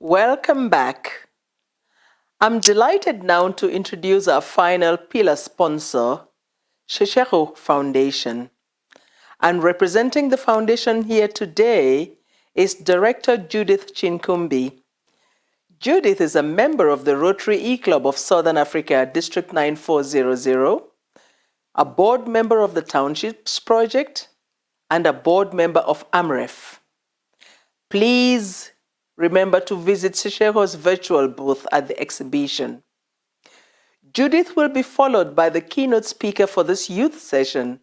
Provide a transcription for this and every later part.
Welcome back. I'm delighted now to introduce our final pillar sponsor, Seiko Foundation. And representing the foundation here today is Director Judith Chinkumbi. Judith is a member of the Rotary E-Club of Southern Africa, District 9400, a board member of the Townships Project, and a board member of AMREF. Please remember to visit Seiko's virtual booth at the exhibition. Judith will be followed by the keynote speaker for this youth session,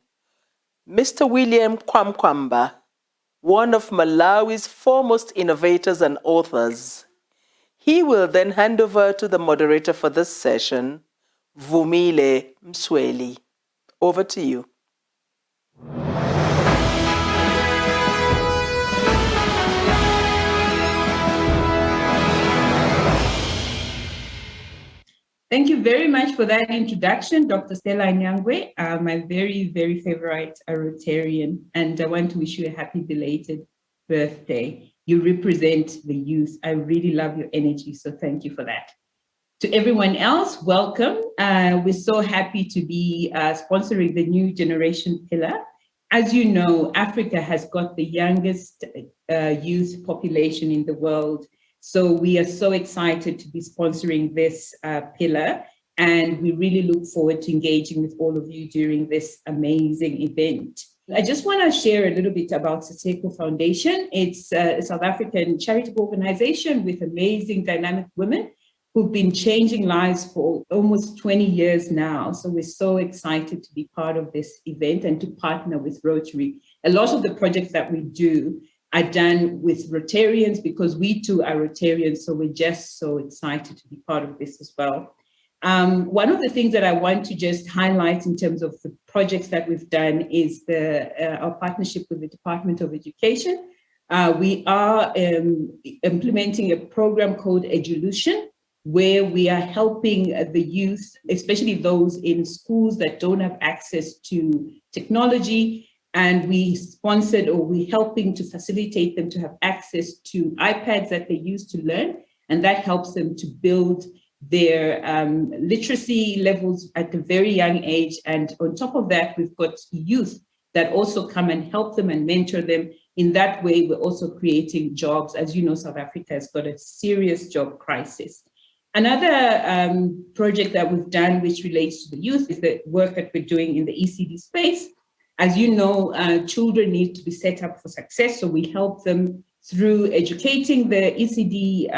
Mr. William Canwamba, one of Malawi's foremost innovators and authors. He will then hand over to the moderator for this session, Vumile Msweli. Over to you. Thank you very much for that introduction, Dr. Stella Nyangwe, my very, very favorite Rotarian, and I want to wish you a happy belated birthday. You represent the youth. I really love your energy, so thank you for that. To everyone else, welcome. We're so happy to be sponsoring the New Generation Pillar. As you know, Africa has got the youngest youth population in the world. So we are so excited to be sponsoring this pillar, and we really look forward to engaging with all of you during this amazing event. I just want to share a little bit about Seiko Foundation. It's a South African charitable organization with amazing dynamic women who've been changing lives for almost 20 years now. So we're so excited to be part of this event and to partner with Rotary. A lot of the projects that we do are done with Rotarians because we too are Rotarians, so we're just so excited to be part of this as well. One of the things that I want to just highlight in terms of the projects that we've done is our partnership with the Department of Education. We are implementing a program called Education, where we are helping the youth, especially those in schools that don't have access to technology, and we sponsored, or we're helping to facilitate them to have access to iPads that they use to learn, and that helps them to build their literacy levels at a very young age. And on top of that, we've got youth that also come and help them and mentor them. In that way, we're also creating jobs. As you know, South Africa has got a serious job crisis. Another project that we've done which relates to the youth is the work that we're doing in the ECD space. As you know, children need to be set up for success, so we help them through educating the ECD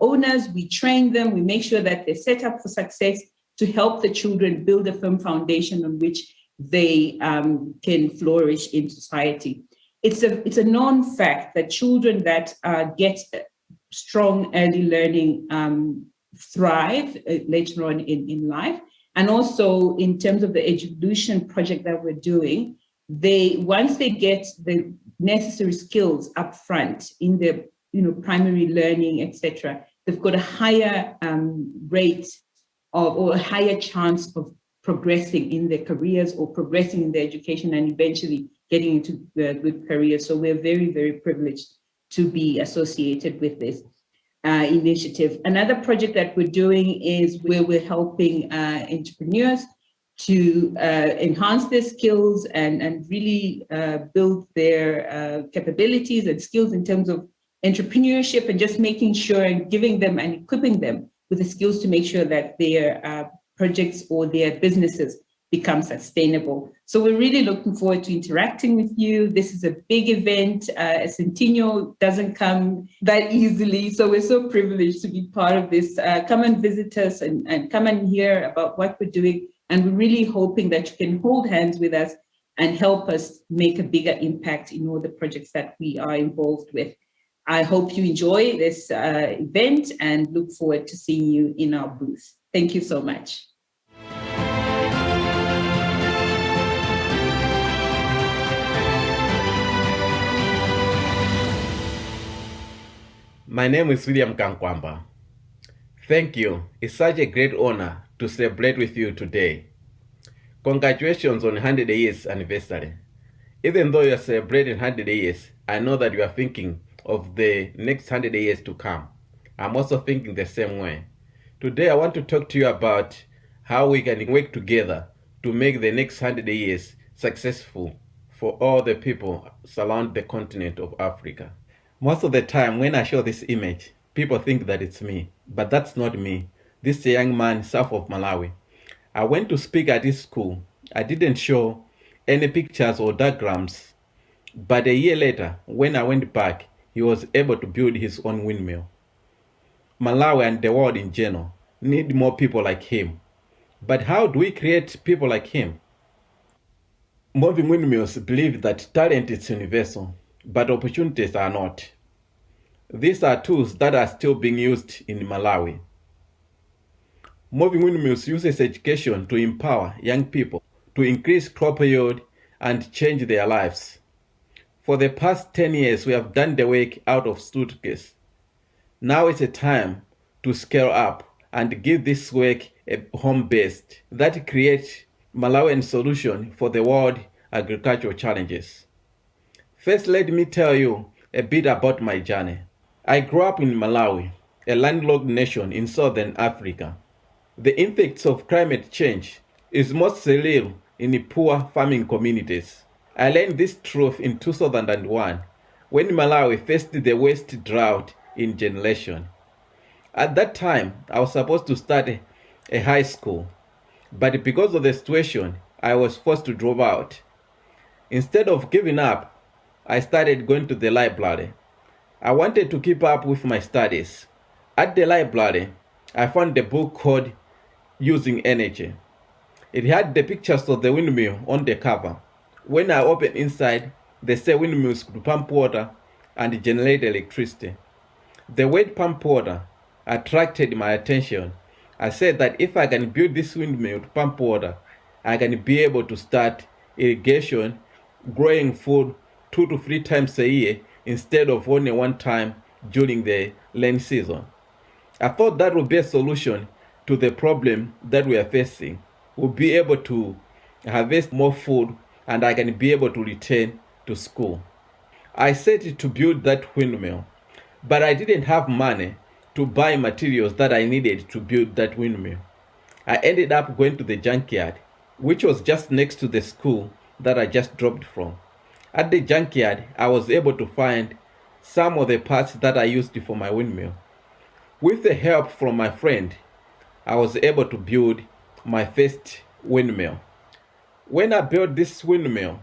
owners. We train them, we make sure that they're set up for success to help the children build a firm foundation on which they can flourish in society. It's a known fact that children that get strong early learning thrive later on in life. And also in terms of the Education project that we're doing, once they get the necessary skills up front in the primary learning, etc., they've got a higher rate or a higher chance of progressing in their careers or progressing in their education and eventually getting into good careers. So we're very, very privileged to be associated with this initiative. Another project that we're doing is where we're helping entrepreneurs to enhance their skills and really build their capabilities and skills in terms of entrepreneurship, and just making sure and giving them and equipping them with the skills to make sure that their projects or their businesses become sustainable. So we're really looking forward to interacting with you. This is a big event. Centennial doesn't come that easily. So we're so privileged to be part of this. Come and visit us and come and hear about what we're doing. And we're really hoping that you can hold hands with us and help us make a bigger impact in all the projects that we are involved with. I hope you enjoy this event and look forward to seeing you in our booth. Thank you so much. My name is William Canwamba. Thank you. It's such a great honor to celebrate with you today. Congratulations on 100 years anniversary. Even though you are celebrating 100 years, I know that you are thinking of the next 100 years to come. I'm also thinking the same way. Today I want to talk to you about how we can work together to make the next 100 years successful for all the people surround the continent of Africa. Most of the time when I show this image, people think that it's me, but that's not me. This is a young man south of Malawi. I went to speak at his school. I didn't show any pictures or diagrams, but a year later, when I went back, he was able to build his own windmill. Malawi and the world in general need more people like him. But how do we create people like him? Moving windmills believe that talent is universal, but opportunities are not. These are tools that are still being used in Malawi. Moving windmills uses education to empower young people to increase crop yield and change their lives. For the past 10 years, we have done the work out of suitcase. Now it's a time to scale up and give this work a home base that creates Malawian solution for the world agricultural challenges. First, let me tell you a bit about my journey. I grew up in Malawi, a landlocked nation in southern Africa. The effects of climate change is most real in poor farming communities. I learned this truth in 2001 when Malawi faced the worst drought in generation. At that time, I was supposed to start a high school, but because of the situation, I was forced to drop out. Instead of giving up, I started going to the library. I wanted to keep up with my studies. At the library, I found a book called Using Energy. It had the pictures of the windmill on the cover. When I opened inside, they say windmills could pump water and generate electricity. The word pump water attracted my attention. I said that if I can build this windmill to pump water, I can be able to start irrigation, growing food 2 to 3 times a year instead of only one time during the rain season. I thought that would be a solution to the problem that we are facing. We'll be able to harvest more food and I can be able to return to school. I set to build that windmill, but I didn't have money to buy materials that I needed to build that windmill. I ended up going to the junkyard, which was just next to the school that I just dropped from. At the junkyard, I was able to find some of the parts that I used for my windmill. With the help from my friend, I was able to build my first windmill. When I built this windmill,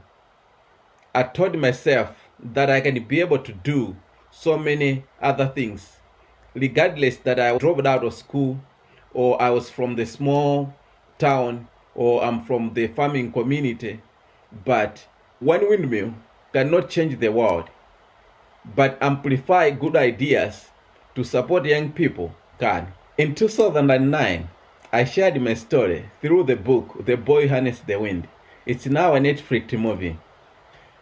I told myself that I can be able to do so many other things, regardless that I dropped out of school or I was from the small town or I'm from the farming community. But one windmill cannot change the world, but amplify good ideas to support young people can. In 2009, I shared my story through the book The Boy Harnessed the Wind. It's now a Netflix movie.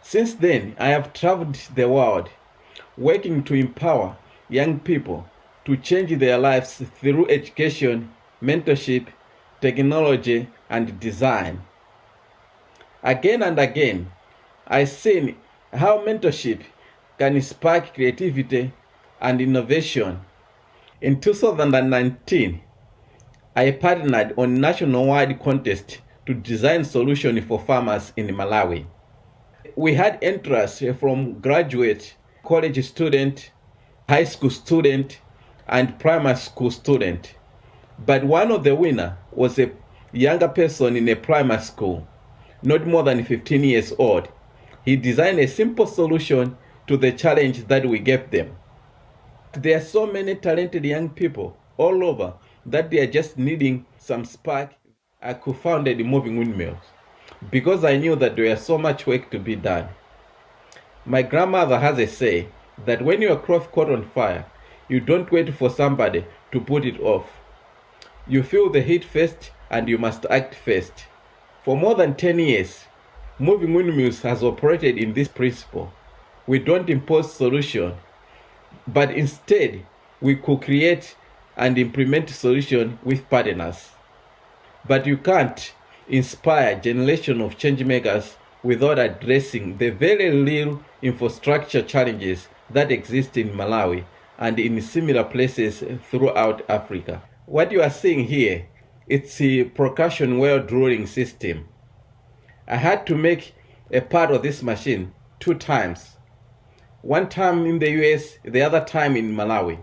Since then, I have traveled the world working to empower young people to change their lives through education, mentorship, technology, and design. Again and again, I've seen how mentorship can spark creativity and innovation. In 2019, I partnered on a nationwide contest to design solutions for farmers in Malawi. We had interest from graduate, college student, high school student, and primary school student. But one of the winners was a younger person in a primary school, not more than 15 years old. He designed a simple solution to the challenge that we gave them. There are so many talented young people all over that they are just needing some spark. I co-founded Moving Windmills because I knew that there was so much work to be done. My grandmother has a say that when your cloth caught on fire, you don't wait for somebody to put it off. You feel the heat first and you must act first. For more than 10 years, Moving Windmills has operated in this principle. We don't impose solution, but instead we co-create and implement solution with partners. But you can't inspire a generation of change makers without addressing the very real infrastructure challenges that exist in Malawi and in similar places throughout Africa. What you are seeing here, it's a percussion wheel drilling system. I had to make a part of this machine 2 times. One time in the US, the other time in Malawi.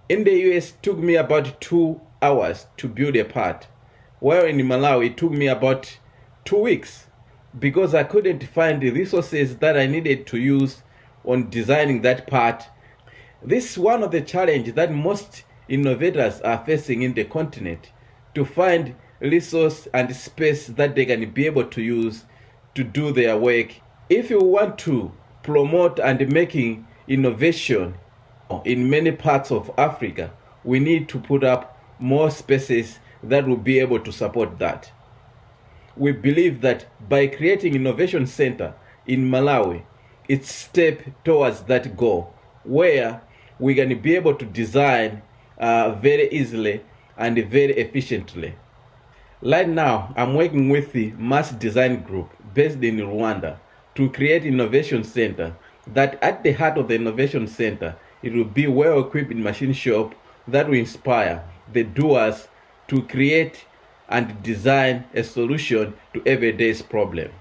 In the US, it took me about 2 hours to build a part, while in Malawi, it took me about 2 weeks because I couldn't find the resources that I needed to use on designing that part. This is one of the challenges that most innovators are facing in the continent, to find resource and space that they can be able to use to do their work. If you want to promote and making innovation in many parts of Africa, we need to put up more spaces that will be able to support that. We believe that by creating Innovation Center in Malawi, it's a step towards that goal, where we're going to be able to design very easily and very efficiently. Right now, I'm working with the Mass Design Group based in Rwanda to create Innovation Center, that at the heart of the Innovation Center, it will be well-equipped machine shop that will inspire the doers to create and design a solution to everyday's problem.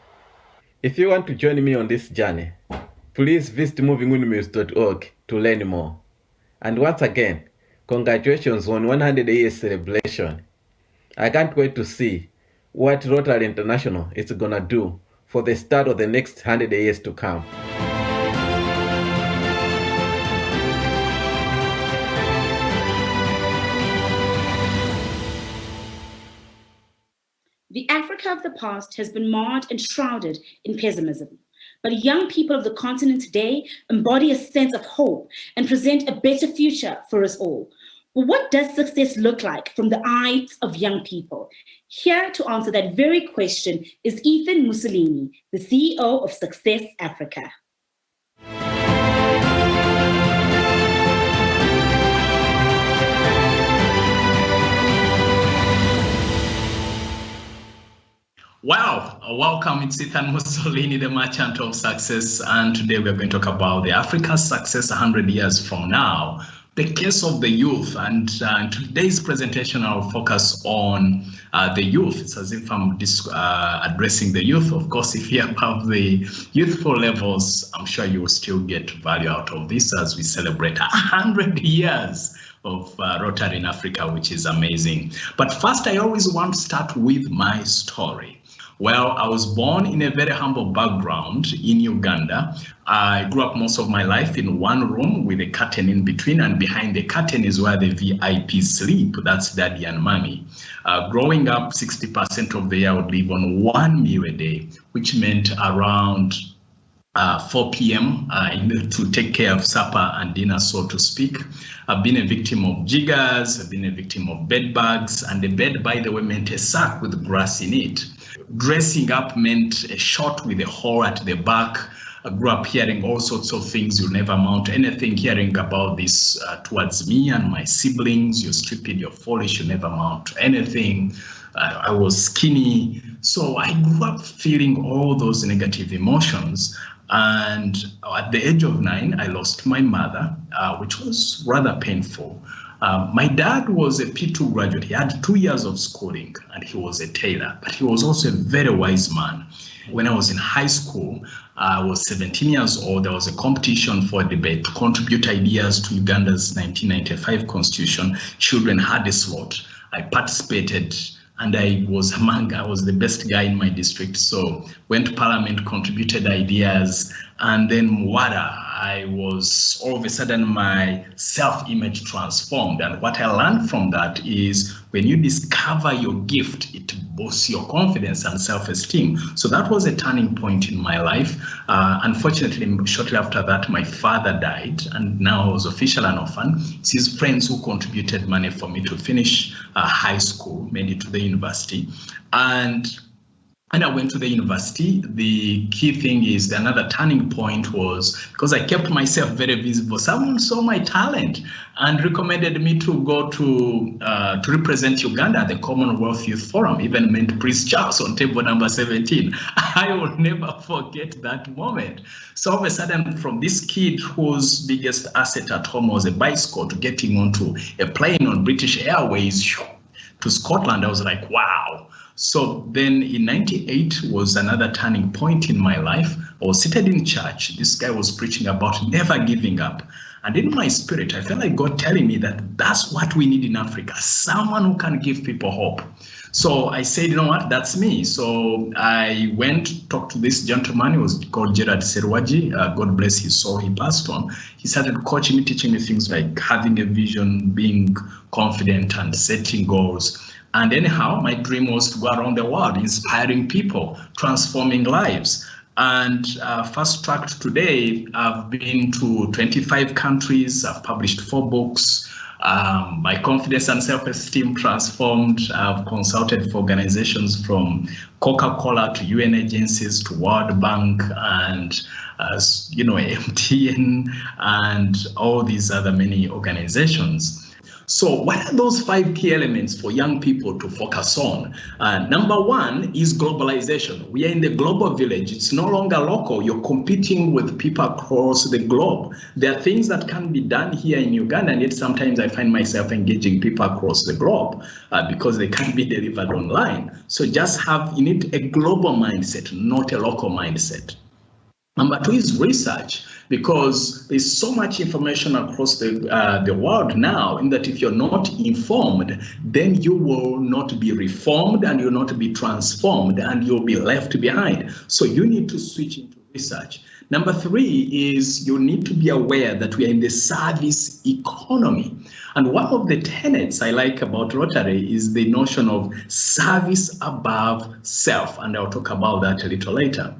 If you want to join me on this journey, please visit movingwindmills.org to learn more. And once again, congratulations on 100 years celebration. I can't wait to see what Rotary International is gonna do for the start of the next 100 years to come. The Africa of the past has been marred and shrouded in pessimism. But young people of the continent today embody a sense of hope and present a better future for us all. But what does success look like from the eyes of young people? Here to answer that very question is Ethan Mussolini, the CEO of Success Africa. Wow, welcome. It's Ethan Mussolini, the Merchant of Success, and today we're going to talk about the Africa's success 100 years from now, the case of the youth. And today's presentation, I'll focus on the youth. It's as if I'm addressing the youth. Of course, if you're above the youthful levels, I'm sure you will still get value out of this as we celebrate 100 years of Rotary in Africa, which is amazing. But first, I always want to start with my story. Well, I was born in a very humble background in Uganda. I grew up most of my life in one room with a curtain in between, and behind the curtain is where the VIPs sleep. That's daddy and mommy. Growing up, 60% of the year I would live on 1 meal a day, which meant around 4 p.m. To take care of supper and dinner, so to speak. I've been a victim of jiggers, I've been a victim of bed bugs, and the bed, by the way, meant a sack with grass in it. Dressing up meant a short with a hole at the back. I grew up hearing all sorts of things. You'll never amount to anything. Hearing about this towards me and my siblings. You're stupid, you're foolish, you never amount to anything. I was skinny. So I grew up feeling all those negative emotions. And at the age of 9, I lost my mother, which was rather painful. My dad was a P2 graduate. He had 2 years of schooling and he was a tailor, but he was also a very wise man. When I was in high school, I was 17 years old. There was a competition for a debate to contribute ideas to Uganda's 1995 constitution. Children had a slot. I participated and I was the best guy in my district. So went to parliament, contributed ideas, and then I was all of a sudden my self-image transformed. And what I learned from that is when you discover your gift, it boosts your confidence and self-esteem. So that was a turning point in my life. Unfortunately, shortly after that, my father died, and now I was officially an orphan. It's his friends who contributed money for me to finish high school, made it to the university. And And I went to the university. The key thing is another turning point was because I kept myself very visible. Someone saw my talent and recommended me to go to represent Uganda at the Commonwealth Youth Forum, even met Prince Charles on table number 17. I will never forget that moment. So all of a sudden, from this kid whose biggest asset at home was a bicycle to getting onto a plane on British Airways to Scotland, I was like, wow. So then in 98 was another turning point in my life. I was seated in church. This guy was preaching about never giving up. And in my spirit, I felt like God telling me that that's what we need in Africa, someone who can give people hope. So I said, you know what, that's me. So I went, talked to this gentleman. He was called Gerard Serwaji. God bless his soul, he passed on. He started coaching me, teaching me things like having a vision, being confident and setting goals. And anyhow, my dream was to go around the world, inspiring people, transforming lives. And fast tracked today, I've been to 25 countries. I've published 4 books. My confidence and self-esteem transformed. I've consulted for organizations from Coca-Cola to UN agencies to World Bank and MTN and all these other many organizations. So what are those 5 key elements for young people to focus on? Number 1 is globalization. We are in the global village. It's no longer local. You're competing with people across the globe. There are things that can be done here in Uganda, and yet sometimes I find myself engaging people across the globe because they can't be delivered online. So you need a global mindset, not a local mindset. Number 2 is research, because there's so much information across the world now, in that if you're not informed, then you will not be reformed and you'll not be transformed and you'll be left behind. So you need to switch into research. Number 3 is you need to be aware that we are in the service economy. And one of the tenets I like about Rotary is the notion of service above self, and I'll talk about that a little later.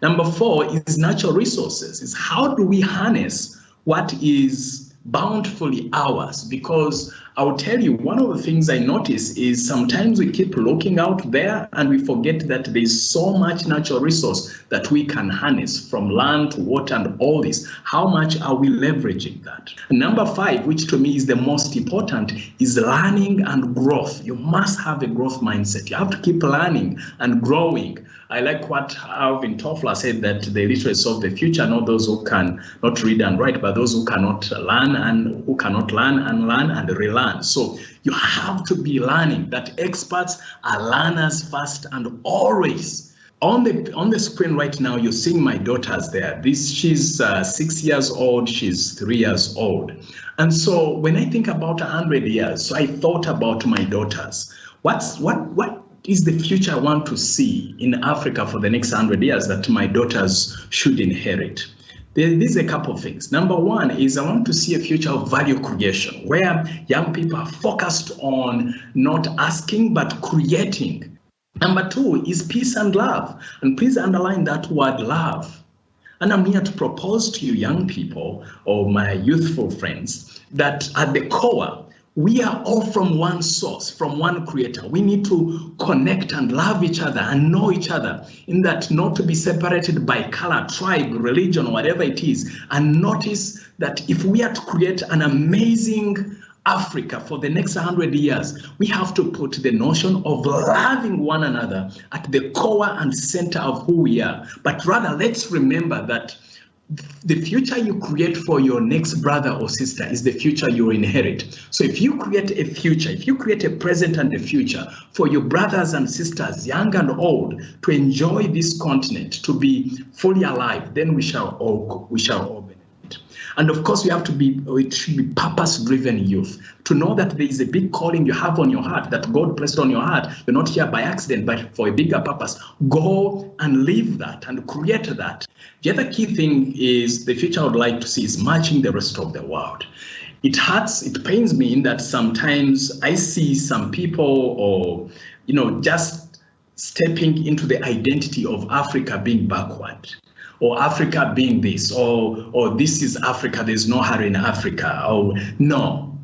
Number 4 is natural resources. Is how do we harness what is bountifully ours? Because I'll tell you, one of the things I notice is sometimes we keep looking out there and we forget that there's so much natural resource that we can harness, from land to water and all this. How much are we leveraging that? And number 5, which to me is the most important, is learning and growth. You must have a growth mindset. You have to keep learning and growing. I like what Alvin Toffler said, that the literacy of the future, not those who can not read and write, but those who cannot learn and who cannot learn and relearn. So you have to be learning. That experts are learners first and always. On the screen right now, you're seeing my daughters there. She's 6 years old, she's 3 years old. And so when I think about 100 years, so I thought about my daughters. What is the future I want to see in Africa for the next 100 years that my daughters should inherit? There's a couple of things. Number 1 is I want to see a future of value creation, where young people are focused on not asking, but creating. Number 2 is peace and love. And please underline that word, love. And I'm here to propose to you, young people, or my youthful friends, that at the core, we are all from one source, from one creator. We need to connect and love each other and know each other, in that not to be separated by color, tribe, religion, or whatever it is. And notice that if we are to create an amazing Africa for the next 100 years, we have to put the notion of loving one another at the core and center of who we are. But rather, let's remember that the future you create for your next brother or sister is the future you inherit. So if you create a future, if you create a present and a future for your brothers and sisters, young and old, to enjoy this continent, to be fully alive, then we shall all benefit. And of course, it should be purpose-driven youth, to know that there is a big calling you have on your heart, that God placed on your heart. You're not here by accident, but for a bigger purpose. Go and live that and create that. The other key thing is the future I would like to see is matching the rest of the world. It hurts, it pains me in that sometimes I see some people, or just stepping into the identity of Africa being backward, or Africa being this, or this is Africa, there's no hurry in Africa, or no,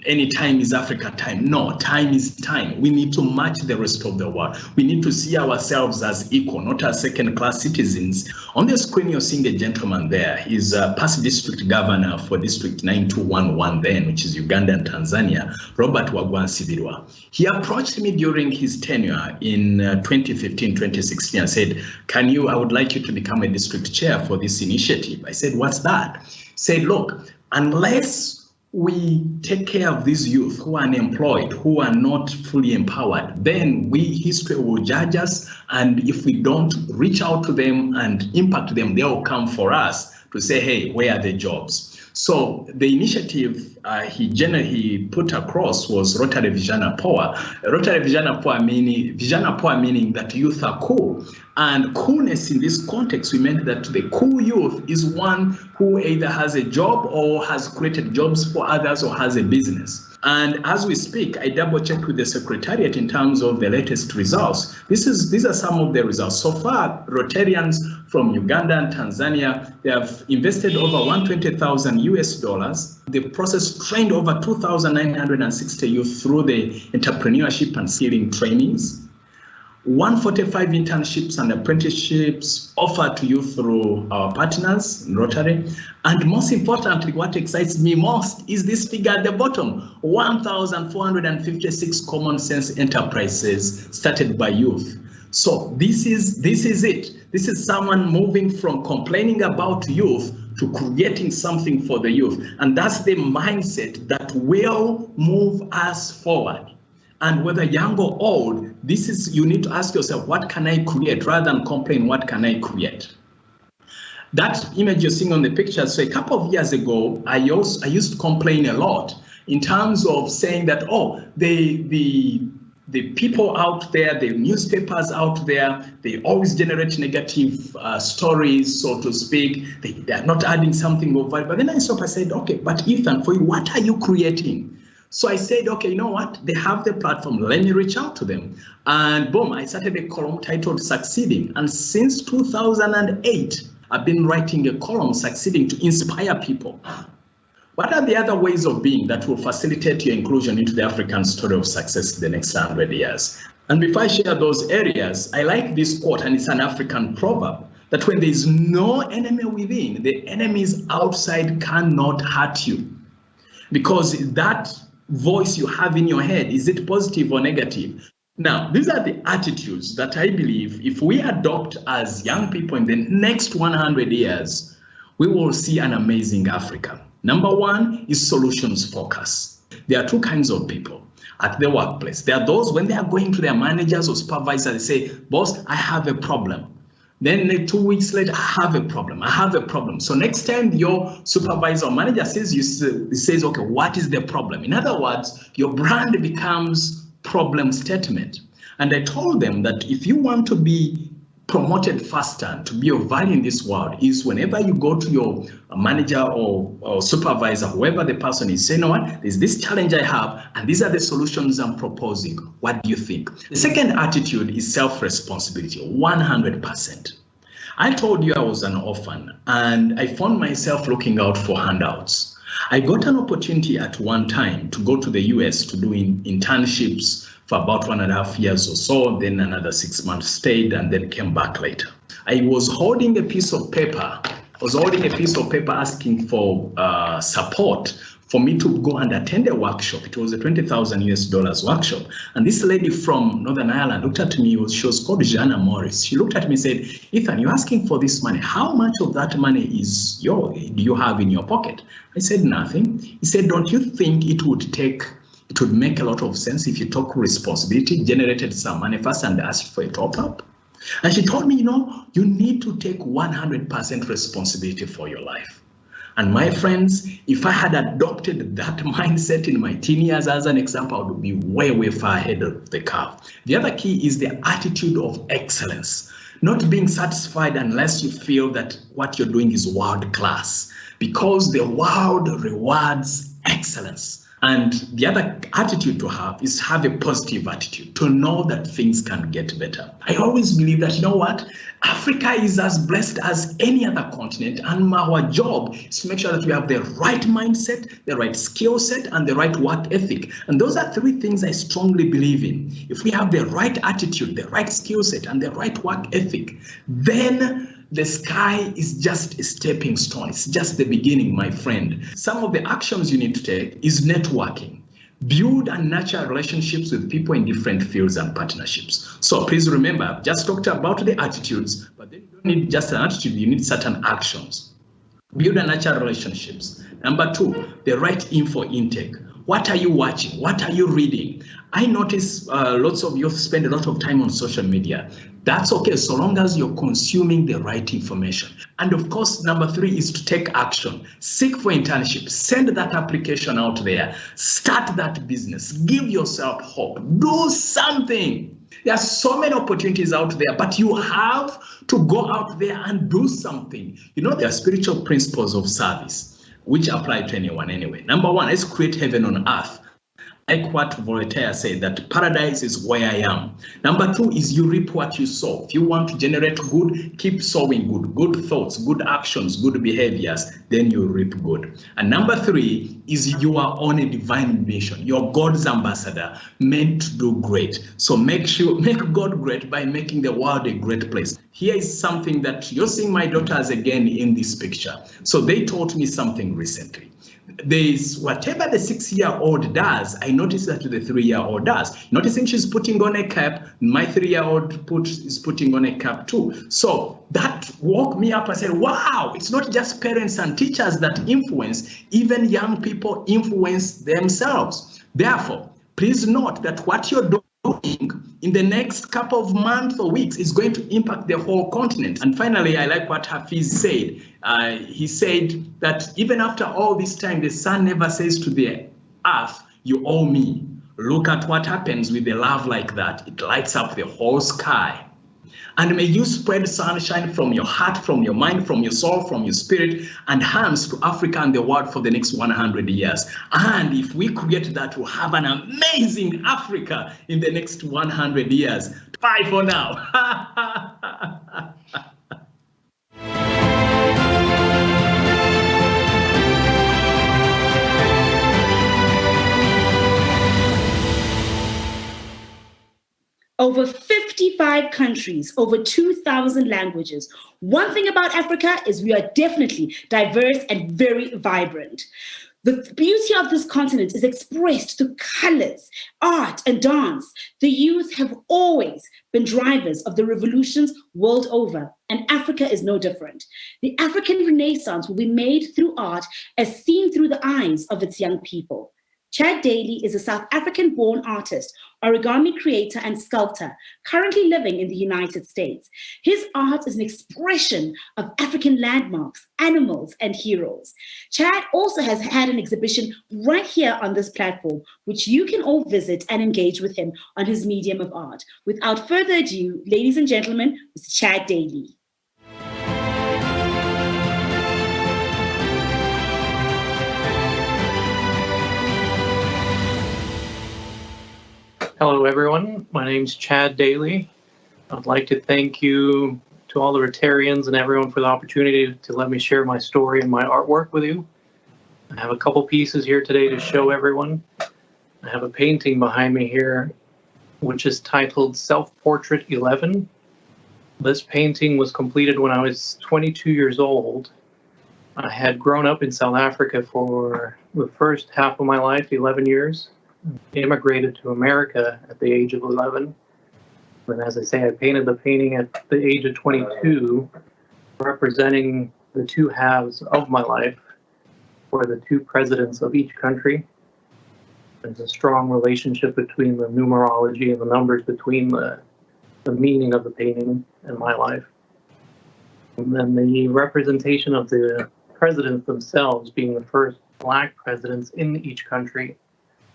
any time is Africa time. No, time is time. We need to match the rest of the world. We need to see ourselves as equal, not as second-class citizens. On the screen, you're seeing a gentleman there. He's a past district governor for District 9211 then, which is Uganda and Tanzania, Robert Wagwansibirwa. He approached me during his tenure in 2015, 2016 and said, I would like you to become a district chair for this initiative. I said, what's that? He said, look, unless we take care of these youth who are unemployed, who are not fully empowered, then history will judge us. And if we don't reach out to them and impact them, they will come for us to say, hey, where are the jobs? So the initiative he put across was Rotary Vijana Power. Rotary Vijana Power meaning that youth are cool. And coolness in this context, we meant that the cool youth is one who either has a job or has created jobs for others or has a business. And as we speak, I double-checked with the Secretariat in terms of the latest results. These are some of the results. So far, Rotarians from Uganda and Tanzania, they have invested over $120,000 US. They've trained over 2,960 youth through the entrepreneurship and skilling trainings. 145 internships and apprenticeships offered to you through our partners in Rotary. And most importantly, what excites me most is this figure at the bottom, 1,456 common sense enterprises started by youth. So this is it. This is someone moving from complaining about youth to creating something for the youth. And that's the mindset that will move us forward. And whether young or old, you need to ask yourself, what can I create? Rather than complain, what can I create? That image you're seeing on the picture, so a couple of years ago, I used to complain a lot in terms of saying that, the people out there, the newspapers out there, they always generate negative stories, so to speak. They are not adding something of value. But then I said, okay, but Ethan, for you, what are you creating? So I said, okay, you know what? They have the platform. Let me reach out to them. And boom, I started a column titled Succeeding. And since 2008, I've been writing a column, Succeeding, to inspire people. What are the other ways of being that will facilitate your inclusion into the African story of success in the next 100 years? And before I share those areas, I like this quote, and it's an African proverb, that when there is no enemy within, the enemies outside cannot hurt you. Because that voice you have in your head, is it positive or negative? Now, these are the attitudes that I believe if we adopt as young people in the next 100 years, we will see an amazing Africa. Number one is solutions focus. There are two kinds of people at the workplace. There are those when they are going to their managers or supervisors, they say, boss, I have a problem. Then 2 weeks later, I have a problem. So next time your supervisor or manager says, okay, what is the problem? In other words, your brand becomes problem statement. And I told them that if you want to be promoted faster, to be of value in this world, is whenever you go to your manager or supervisor, whoever the person is, say, you know what, there's this challenge I have, and these are the solutions I'm proposing. What do you think? The second attitude is self-responsibility, 100%. I told you I was an orphan, and I found myself looking out for handouts. I got an opportunity at one time to go to the US to do internships for about 1.5 years or so, then another 6 months stayed and then came back later. I was holding a piece of paper. Asking for support for me to go and attend a workshop. It was a $20,000 workshop. And this lady from Northern Ireland looked at me, she was called Jana Morris. She looked at me and said, Ethan, you're asking for this money. How much of that money do you have in your pocket? I said, nothing. He said, don't you think it would make a lot of sense if you took responsibility, generated some money first and asked for a top up? And she told me, you need to take 100% responsibility for your life. And my friends, if I had adopted that mindset in my teen years as an example, I would be way, way far ahead of the curve. The other key is the attitude of excellence, not being satisfied unless you feel that what you're doing is world class, because the world rewards excellence. And the other attitude to have is have a positive attitude, to know that things can get better. I always believe that, you know what, Africa is as blessed as any other continent, and our job is to make sure that we have the right mindset, the right skill set, and the right work ethic. And those are three things I strongly believe in. If we have the right attitude, the right skill set, and the right work ethic, then the sky is just a stepping stone. It's just the beginning, my friend. Some of the actions you need to take is networking. Build and nurture relationships with people in different fields and partnerships. So please remember, I've just talked about the attitudes, but then you don't need just an attitude, you need certain actions. Build and nurture relationships. Number two, the right info intake. What are you watching? What are you reading? I notice lots of youth spend a lot of time on social media. That's okay, so long as you're consuming the right information. And of course, number three is to take action. Seek for internship. Send that application out there. Start that business. Give yourself hope. Do something. There are so many opportunities out there, but you have to go out there and do something. You know, there are spiritual principles of service, which apply to anyone anyway. Number one, let's create heaven on earth. Like what Voltaire said, that paradise is where I am. Number two is you reap what you sow. If you want to generate good, keep sowing good thoughts, good actions, good behaviors, then you reap good. And number three is you are on a divine mission. You're God's ambassador, meant to do great. So make God great by making the world a great place. Here is something that you're seeing my daughters again in this picture. So they taught me something recently. There's whatever the 6-year-old does, I notice that the 3-year-old does. Noticing she's putting on a cap, my 3-year-old is putting on a cap too. So that woke me up and said, wow, it's not just parents and teachers that influence, even young people influence themselves. Therefore, please note that what you're doing in the next couple of months or weeks is going to impact the whole continent. And finally, I like what Hafiz said. He said that even after all this time, the sun never says to the earth, you owe me. Look at what happens with a love like that. It lights up the whole sky. And may you spread sunshine from your heart, from your mind, from your soul, from your spirit, and hands to Africa and the world for the next 100 years. And if we create that, we'll have an amazing Africa in the next 100 years. Bye for now. Over 55 countries, over 2,000 languages. One thing about Africa is we are definitely diverse and very vibrant. The beauty of this continent is expressed through colors, art, and dance. The youth have always been drivers of the revolutions world over, and Africa is no different. The African Renaissance will be made through art as seen through the eyes of its young people. Chad Daley is a South African-born artist, origami creator, and sculptor, currently living in the United States. His art is an expression of African landmarks, animals, and heroes. Chad also has had an exhibition right here on this platform, which you can all visit and engage with him on his medium of art. Without further ado, ladies and gentlemen, Mr. Chad Daley. Hello, everyone. My name's Chad Daley. I'd like to thank you to all the Rotarians and everyone for the opportunity to let me share my story and my artwork with you. I have a couple pieces here today to show everyone. I have a painting behind me here, which is titled Self-Portrait 11. This painting was completed when I was 22 years old. I had grown up in South Africa for the first half of my life, 11 years. Immigrated to America at the age of 11. And as I say, I painted the painting at the age of 22, representing the two halves of my life for the two presidents of each country. There's a strong relationship between the numerology and the numbers between the meaning of the painting and my life. And then the representation of the presidents themselves being the first Black presidents in each country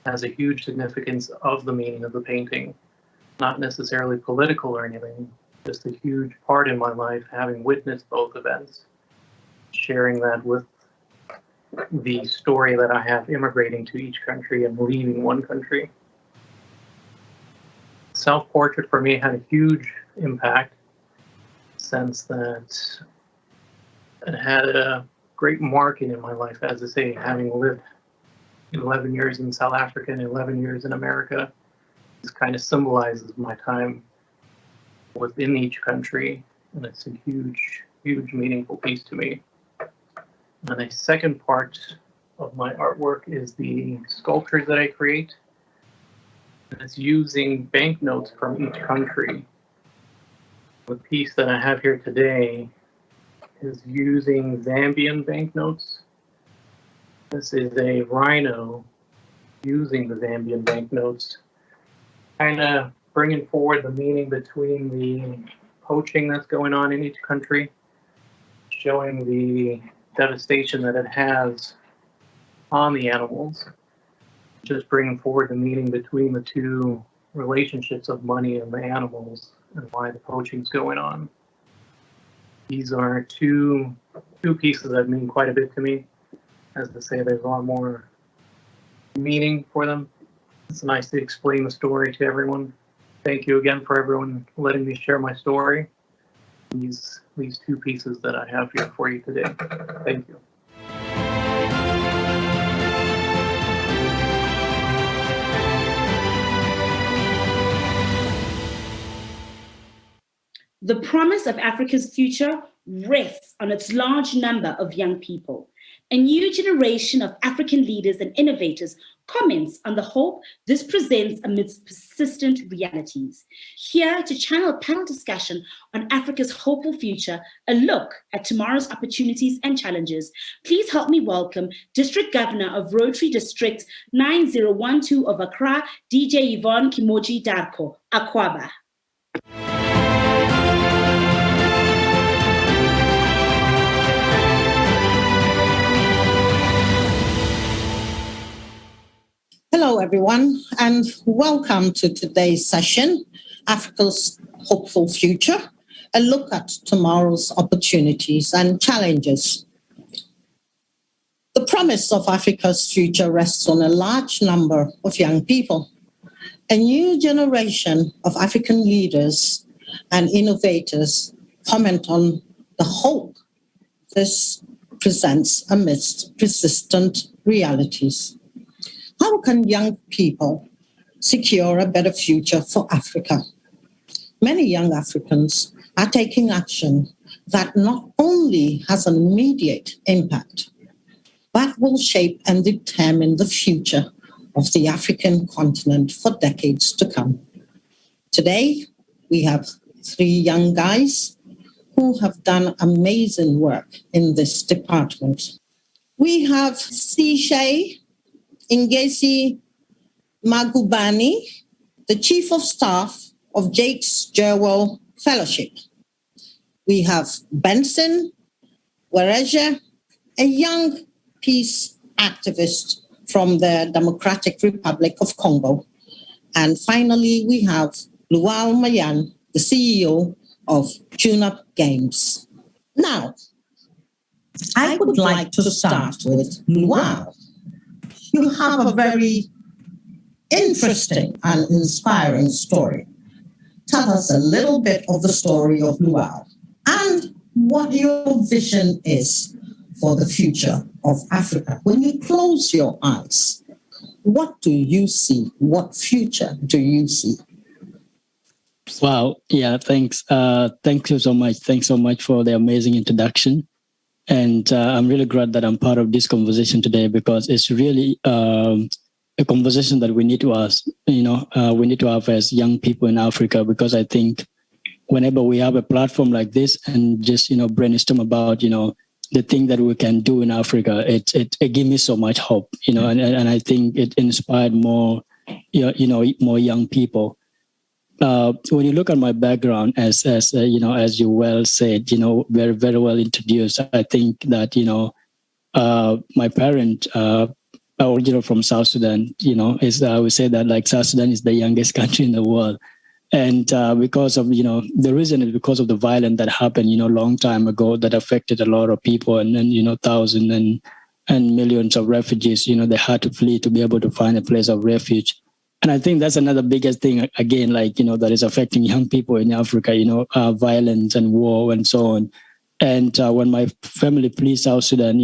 has a huge significance of the meaning of the painting. Not necessarily political or anything, just a huge part in my life having witnessed both events, sharing that with the story that I have immigrating to each country and leaving one country. Self-portrait for me had a huge impact, in the sense that it had a great marking in my life, as I say, having lived 11 years in South Africa and 11 years in America. This kind of symbolizes my time within each country, and it's a huge, huge meaningful piece to me. And a second part of my artwork is the sculptures that I create. And it's using banknotes from each country. The piece that I have here today is using Zambian banknotes. This is a rhino using the Zambian banknotes, kind of bringing forward the meaning between the poaching that's going on in each country, showing the devastation that it has on the animals, just bringing forward the meaning between the two relationships of money and the animals and why the poaching's going on. These are two pieces that mean quite a bit to me. As I say, there's a lot more meaning for them. It's nice to explain the story to everyone. Thank you again for everyone letting me share my story. These two pieces that I have here for you today. Thank you. The promise of Africa's future rests on its large number of young people. A new generation of African leaders and innovators comments on the hope this presents amidst persistent realities. Here to channel a panel discussion on Africa's hopeful future, a look at tomorrow's opportunities and challenges, please help me welcome District Governor of Rotary District 9012 of Accra, DJ Yvonne Kimoji Darko, Akwaba. Hello, everyone, and welcome to today's session, Africa's Hopeful Future, a look at tomorrow's opportunities and challenges. The promise of Africa's future rests on a large number of young people. A new generation of African leaders and innovators comment on the hope this presents amidst persistent realities. How can young people secure a better future for Africa? Many young Africans are taking action that not only has an immediate impact, but will shape and determine the future of the African continent for decades to come. Today, we have 3 young guys who have done amazing work in this department. We have Sishay Ngesi Magubani, the Chief of Staff of Jakes Jerwell Fellowship. We have Benson Wareja, a young peace activist from the Democratic Republic of Congo. And finally, we have Lual Mayan, the CEO of Tune-Up Games. Now, I would like to start with Lual. You have a very interesting and inspiring story. Tell us a little bit of the story of Lual and what your vision is for the future of Africa. When you close your eyes, what do you see? What future do you see? Wow. Yeah, thanks. Thank you so much. Thanks so much for the amazing introduction. And I'm really glad that I'm part of this conversation today, because it's really a conversation that we need to ask, we need to have as young people in Africa, because I think whenever we have a platform like this and just, brainstorm about, the thing that we can do in Africa, it gives me so much hope, and I think it inspired more, more young people. When you look at my background, as you well said, very, very well introduced, I think that, my parents are original from South Sudan, I would say that like South Sudan is the youngest country in the world. And because of, the reason is because of the violence that happened, long time ago that affected a lot of people, and then, thousands and millions of refugees, they had to flee to be able to find a place of refuge. And I think that's another biggest thing, again, that is affecting young people in Africa, violence and war and so on. And when my family flees South Sudan,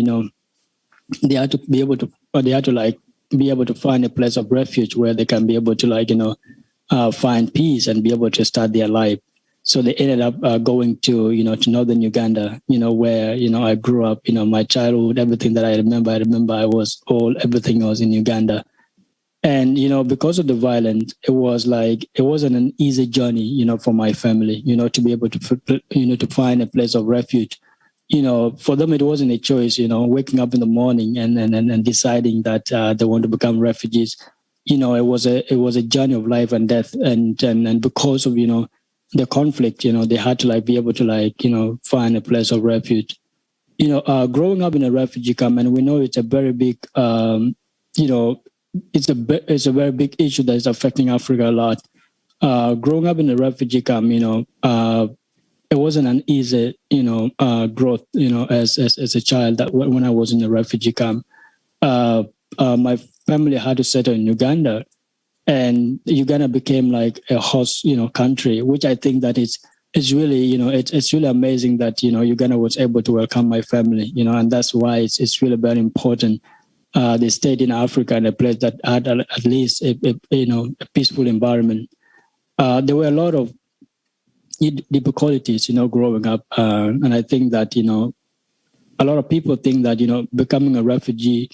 they had to be able to find a place of refuge where they can be able to find peace and be able to start their life. So they ended up going to northern Uganda, where I grew up. My childhood, everything that I remember everything was in Uganda. And because of the violence, it wasn't an easy journey, for my family, to be able to find a place of refuge. For them, it wasn't a choice, waking up in the morning and deciding that they want to become refugees. It was a journey of life and death. And because of, the conflict, they had to be able to find a place of refuge. Growing up in a refugee camp, and we know it's a very big, it's a very big issue that is affecting Africa a lot. Growing up in a refugee camp, it wasn't an easy, growth, as a child. That when I was in the refugee camp, my family had to settle in Uganda, and Uganda became like a host, country, which I think that is really, it's really amazing that Uganda was able to welcome my family, and that's why it's really very important. They stayed in Africa in a place that had at least a peaceful environment. There were a lot of difficulties, growing up, and I think that a lot of people think that becoming a refugee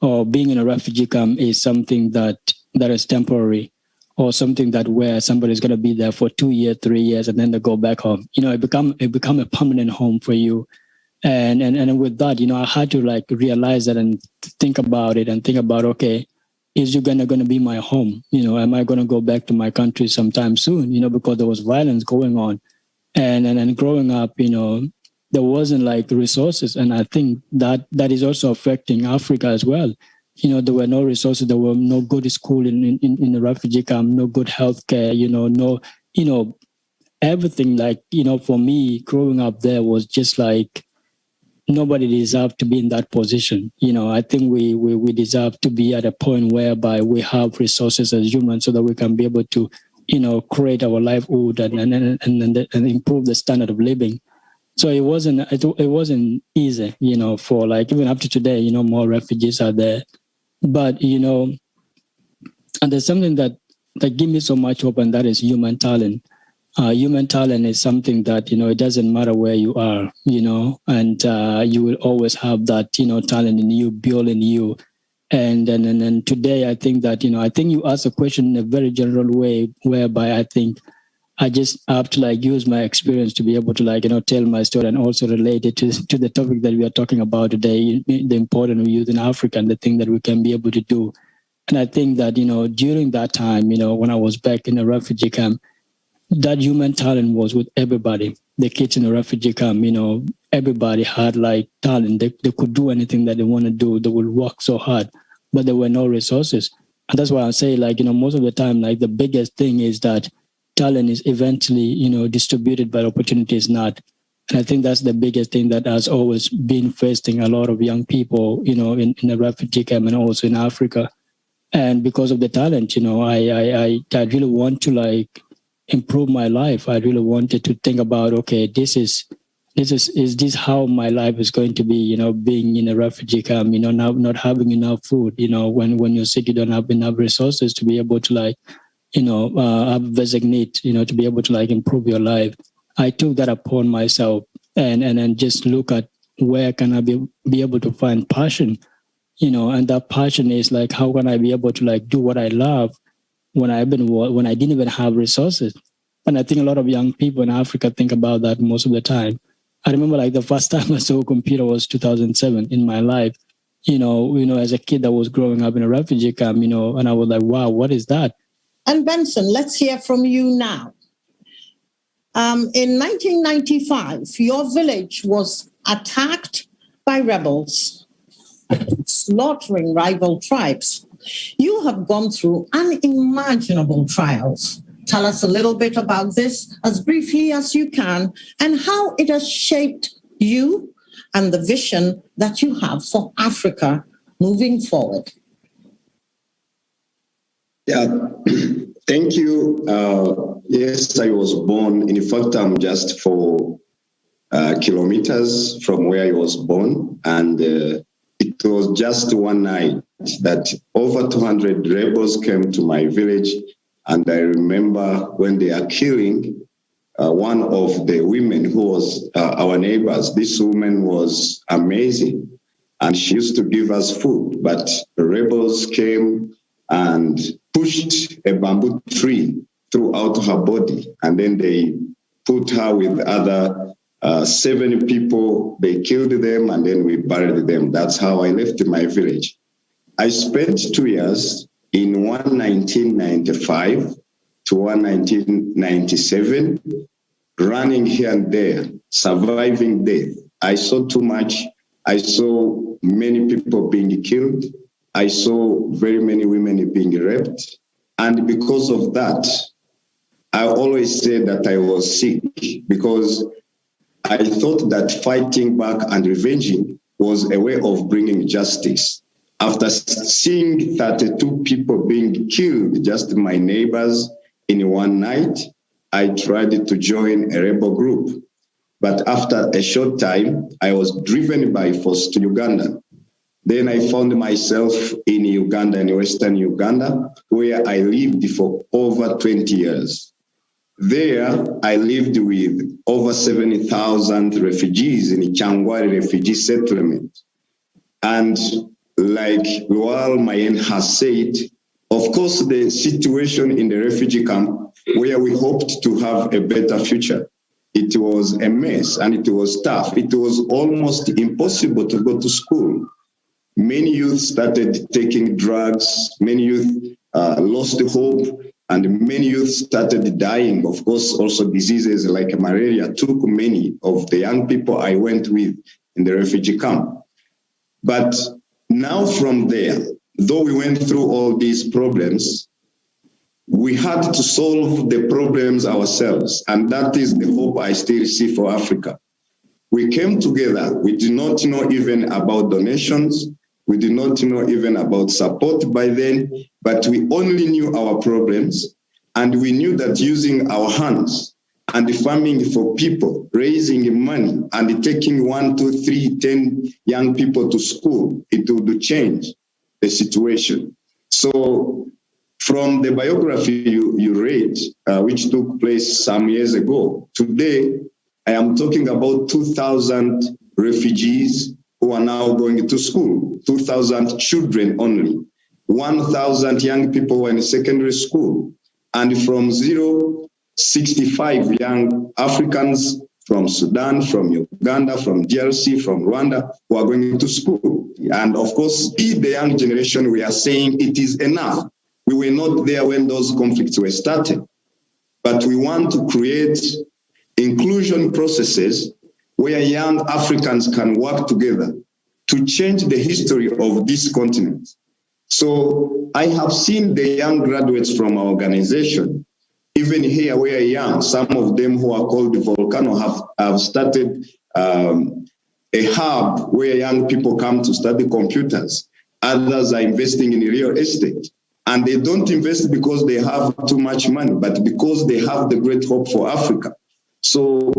or being in a refugee camp is something that is temporary, or something that where somebody's going to be there for 2 years, 3 years, and then they go back home. It become a permanent home for you. And with that, I had to realize that and think about it and think about, okay, is Uganda going to be my home? Am I going to go back to my country sometime soon? Because there was violence going on, and growing up, there wasn't resources, and I think that is also affecting Africa as well. There were no resources, there were no good school in the refugee camp, no good healthcare, no, everything for me growing up there was just nobody deserved to be in that position. I think we deserve to be at a point whereby we have resources as humans so that we can be able to, create our livelihood and improve the standard of living. So it wasn't easy, for even up to today, more refugees are there. But, and there's something that gives me so much hope, and that is human talent. Human talent is something that, it doesn't matter where you are, and you will always have that, talent in you, built in you. And today, I think that, I think you asked a question in a very general way, whereby I think I just have to use my experience to be able to tell my story and also relate it to the topic that we are talking about today, the importance of youth in Africa and the thing that we can be able to do. And I think that, during that time, when I was back in a refugee camp, that human talent was with everybody. The kids in the refugee camp, everybody had talent. They could do anything that they want to do. They would work so hard, but there were no resources. And that's why I say, most of the time, the biggest thing is that talent is eventually, distributed, but opportunity is not. And I think that's the biggest thing that has always been facing a lot of young people, in the refugee camp and also in Africa. And because of the talent, I really want to improve my life. I really wanted to think about, okay, is this how my life is going to be, being in a refugee camp, not having enough food, when you're sick, you don't have enough resources to be able to have basic needs, to be able to improve your life. I took that upon myself and just look at where can I be able to find passion, and that passion is how can I be able to do what I love when I didn't even have resources. And I think a lot of young people in Africa think about that most of the time. I remember the first time I saw a computer was 2007 in my life, as a kid that was growing up in a refugee camp, and I was like, wow, what is that? And Benson, let's hear from you now. In 1995, your village was attacked by rebels, slaughtering rival tribes. You have gone through unimaginable trials. Tell us a little bit about this as briefly as you can and how it has shaped you and the vision that you have for Africa moving forward. Yeah, thank you. Yes, I was born. In fact, I'm just 4 kilometers from where I was born. And it was just one night that over 200 rebels came to my village. And I remember when they are killing one of the women who was our neighbors. This woman was amazing. And she used to give us food. But the rebels came and pushed a bamboo tree throughout her body. And then they put her with other 7 people. They killed them and then we buried them. That's how I left my village. I spent 2 years in 1995 to 1997, running here and there, surviving death. I saw too much. I saw many people being killed. I saw very many women being raped. And because of that, I always said that I was sick because I thought that fighting back and revenging was a way of bringing justice. After seeing 32 people being killed, just my neighbors, in one night, I tried to join a rebel group. But after a short time, I was driven by force to Uganda. Then I found myself in Uganda, in Western Uganda, where I lived for over 20 years. There, I lived with over 70,000 refugees in the Canwamba refugee settlement. And like Lual Mayen has said, of course, the situation in the refugee camp, where we hoped to have a better future, it was a mess and it was tough. It was almost impossible to go to school. Many youth started taking drugs, many youth lost hope, and many youth started dying. Of course, also diseases like malaria took many of the young people I went with in the refugee camp. But now from there, though we went through all these problems, we had to solve the problems ourselves. And that is the hope I still see for Africa. We came together. We did not know even about donations. We did not know even about support by then, but we only knew our problems. And we knew that using our hands and farming for people, raising money and taking 1, 2, 3, 10 young people to school, it would change the situation. So from the biography you read, which took place some years ago, today I am talking about 2,000 refugees who are now going to school, 2,000 children only, 1,000 young people who are in secondary school, and from 65 young Africans from Sudan, from Uganda, from DRC, from Rwanda, who are going to school. And of course, the young generation, we are saying it is enough. We were not there when those conflicts were started, but we want to create inclusion processes where young Africans can work together to change the history of this continent. So I have seen the young graduates from our organization, even here where I am, some of them who are called Volcano have started a hub where young people come to study computers. Others are investing in real estate. And they don't invest because they have too much money, but because they have the great hope for Africa. So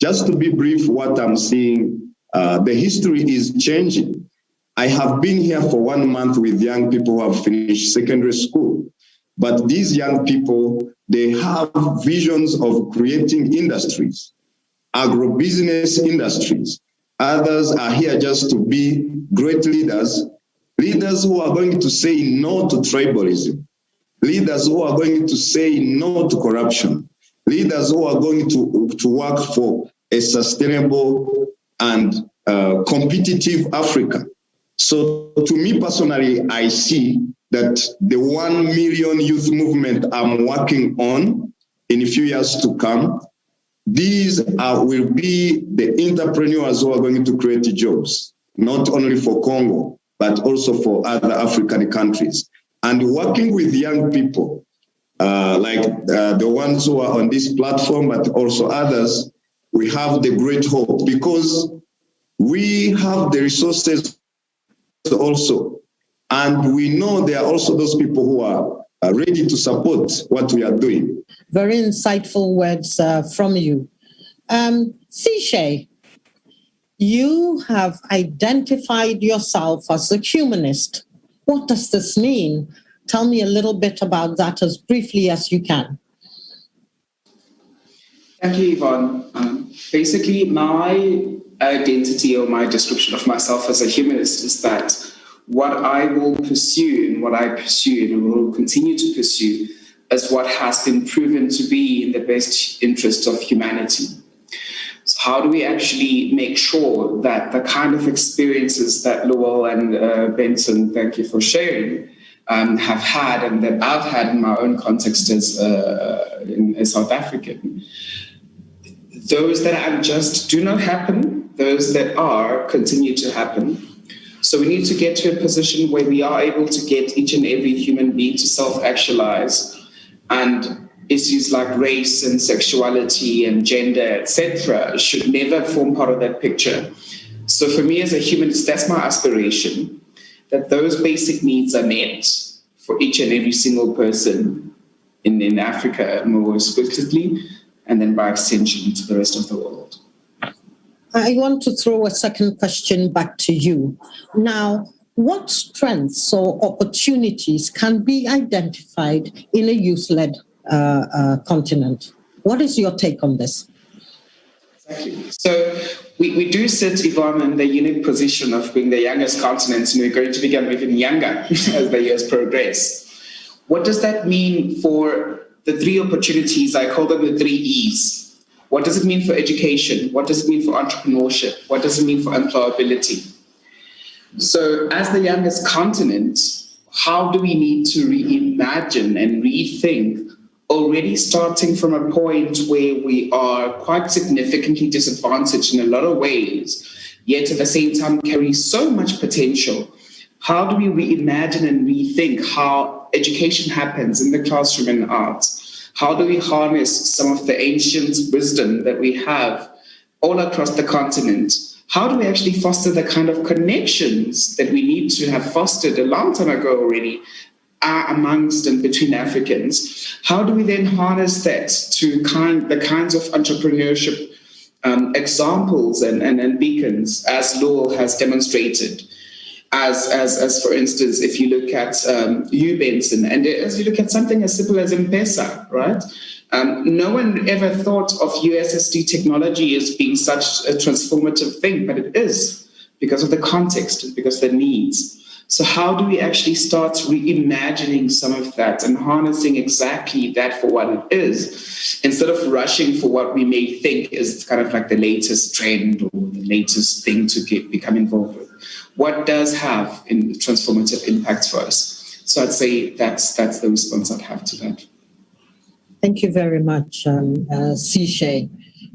just to be brief, what I'm seeing, the history is changing. I have been here for 1 month with young people who have finished secondary school. But these young people, they have visions of creating industries, agribusiness industries. Others are here just to be great leaders, leaders who are going to say no to tribalism, leaders who are going to say no to corruption, leaders who are going to work for a sustainable and competitive Africa. So to me personally, I see that the 1 million youth movement I'm working on in a few years to come, these will be the entrepreneurs who are going to create jobs, not only for Congo, but also for other African countries. And working with young people, like the ones who are on this platform, but also others, we have the great hope, because We have the resources also, and we know there are also those people who are ready to support what we are doing. Very insightful words from you. Sishe, you have identified yourself as a humanist. What does this mean? Tell me a little bit about that as briefly as you can. Thank you, Yvonne. Basically, my identity or my description of myself as a humanist is that what I will pursue and what I pursue and will continue to pursue is what has been proven to be in the best interest of humanity. So how do we actually make sure that the kind of experiences that Lowell and Benson, thank you for sharing, have had and that I've had in my own context as a South African, those that are unjust do not happen, those that are continue to happen. So we need to get to a position where we are able to get each and every human being to self-actualize, and issues like race and sexuality and gender, etc., should never form part of that picture. So for me as a humanist, that's my aspiration, that those basic needs are met for each and every single person in Africa more explicitly, and then by extension to the rest of the world. I want to throw a second question back to you. Now, what strengths or opportunities can be identified in a youth-led continent? What is your take on this? Exactly. So we do sit, Yvonne, in the unique position of being the youngest continent, and we're going to become even younger as the years progress. What does that mean for the three opportunities? I call them the three E's. What does it mean for education? What does it mean for entrepreneurship? What does it mean for employability? So as the youngest continent, how do we need to reimagine and rethink, already starting from a point where we are quite significantly disadvantaged in a lot of ways, yet at the same time carry so much potential? How do we reimagine and rethink how education happens in the classroom and arts? How do we harness some of the ancient wisdom that we have all across the continent? How do we actually foster the kind of connections that we need to have fostered a long time ago already amongst and between Africans? How do we then harness that to the kinds of entrepreneurship examples and beacons as Lowell has demonstrated? As for instance, if you look at you, Benson, and as you look at something as simple as M-Pesa, right? No one ever thought of USSD technology as being such a transformative thing, but it is because of the context and because of the needs. So how do we actually start reimagining some of that and harnessing exactly that for what it is, instead of rushing for what we may think is kind of like the latest trend or the latest thing to become involved with? What does have transformative impact for us? So I'd say that's the response I'd have to that. Thank you very much, Sishe.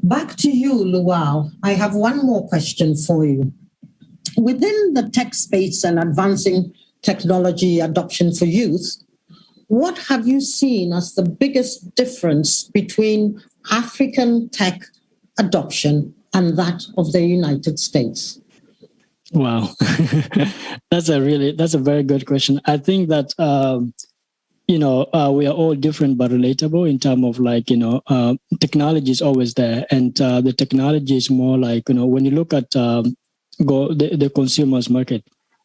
Back to you, Luau. I have one more question for you. Within the tech space and advancing technology adoption for youth, what have you seen as the biggest difference between African tech adoption and that of the United States? Wow, that's a very good question. I think that we are all different but relatable in terms of technology is always there, and the technology is more when you look at the consumers market,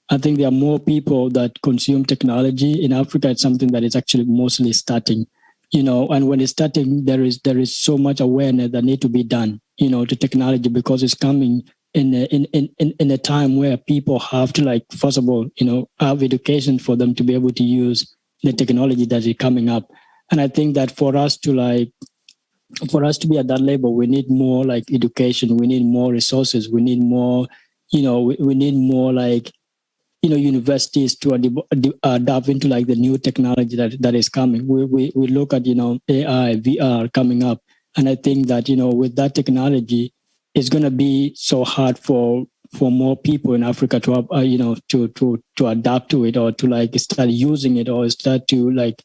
I think there are more people that consume technology in Africa. It's something that is actually mostly starting, and when it's starting, there is so much awareness that need to be done, to technology, because it's coming in a time where people have to first of all, have education for them to be able to use the technology that is coming up. And I think that for us to be at that level, we need more education, we need more resources, we need more, we need more universities to adapt into the new technology that is coming. We look at, AI, VR coming up. And I think that, with that technology, it's going to be so hard for more people in Africa to to adapt to it, or to start using it, or start to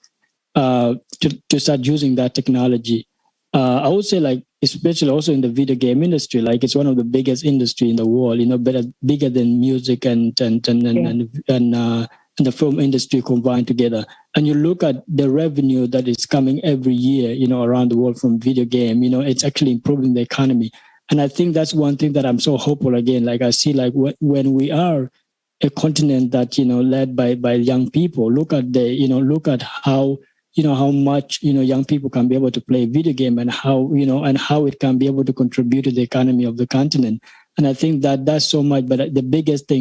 start using that technology. I would say especially also in the video game industry. Like it's one of the biggest industry in the world, bigger than music and the film industry combined together. And you look at the revenue that is coming every year, around the world from video game, it's actually improving the economy. And I think that's one thing that I'm so hopeful again. Like I see, like when we are a continent that, led by young people, look at how, how much, young people can be able to play video game and how it can be able to contribute to the economy of the continent. And I think that that's so much. But the biggest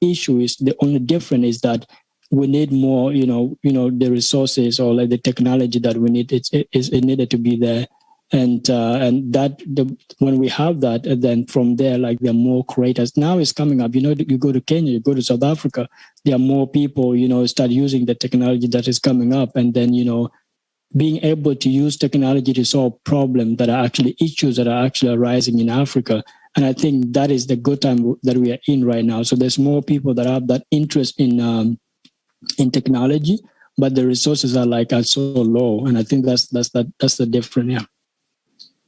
issue is the only difference is that we need more, the resources or like the technology that we need. It needed to be there. And when we have that, then from there, like there are more creators. Now it's coming up. You go to Kenya, you go to South Africa, there are more people, start using the technology that is coming up. And then, being able to use technology to solve problems that are actually issues that are actually arising in Africa. And I think that is the good time that we are in right now. So there's more people that have that interest in technology, but the resources are so low. And I think that's the difference. Yeah.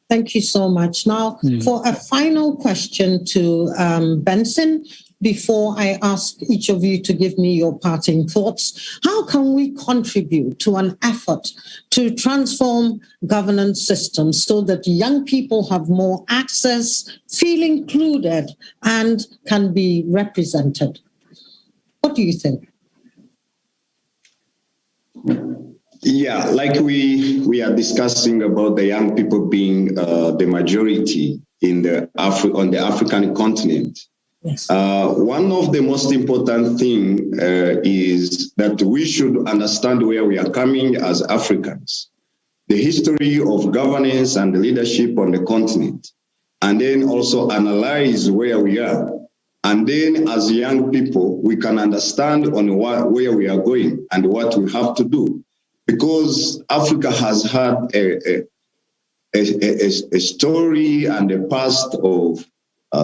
Thank you so much. Now, for a final question to Benson, before I ask each of you to give me your parting thoughts, how can we contribute to an effort to transform governance systems so that young people have more access, feel included, and can be represented? What do you think? Yeah, like we are discussing about the young people being the majority on the African continent. Yes. One of the most important thing is that we should understand where we are coming as Africans, the history of governance and leadership on the continent, and then also analyze where we are. And then as young people, we can understand on where we are going and what we have to do. Because Africa has had a story and a past of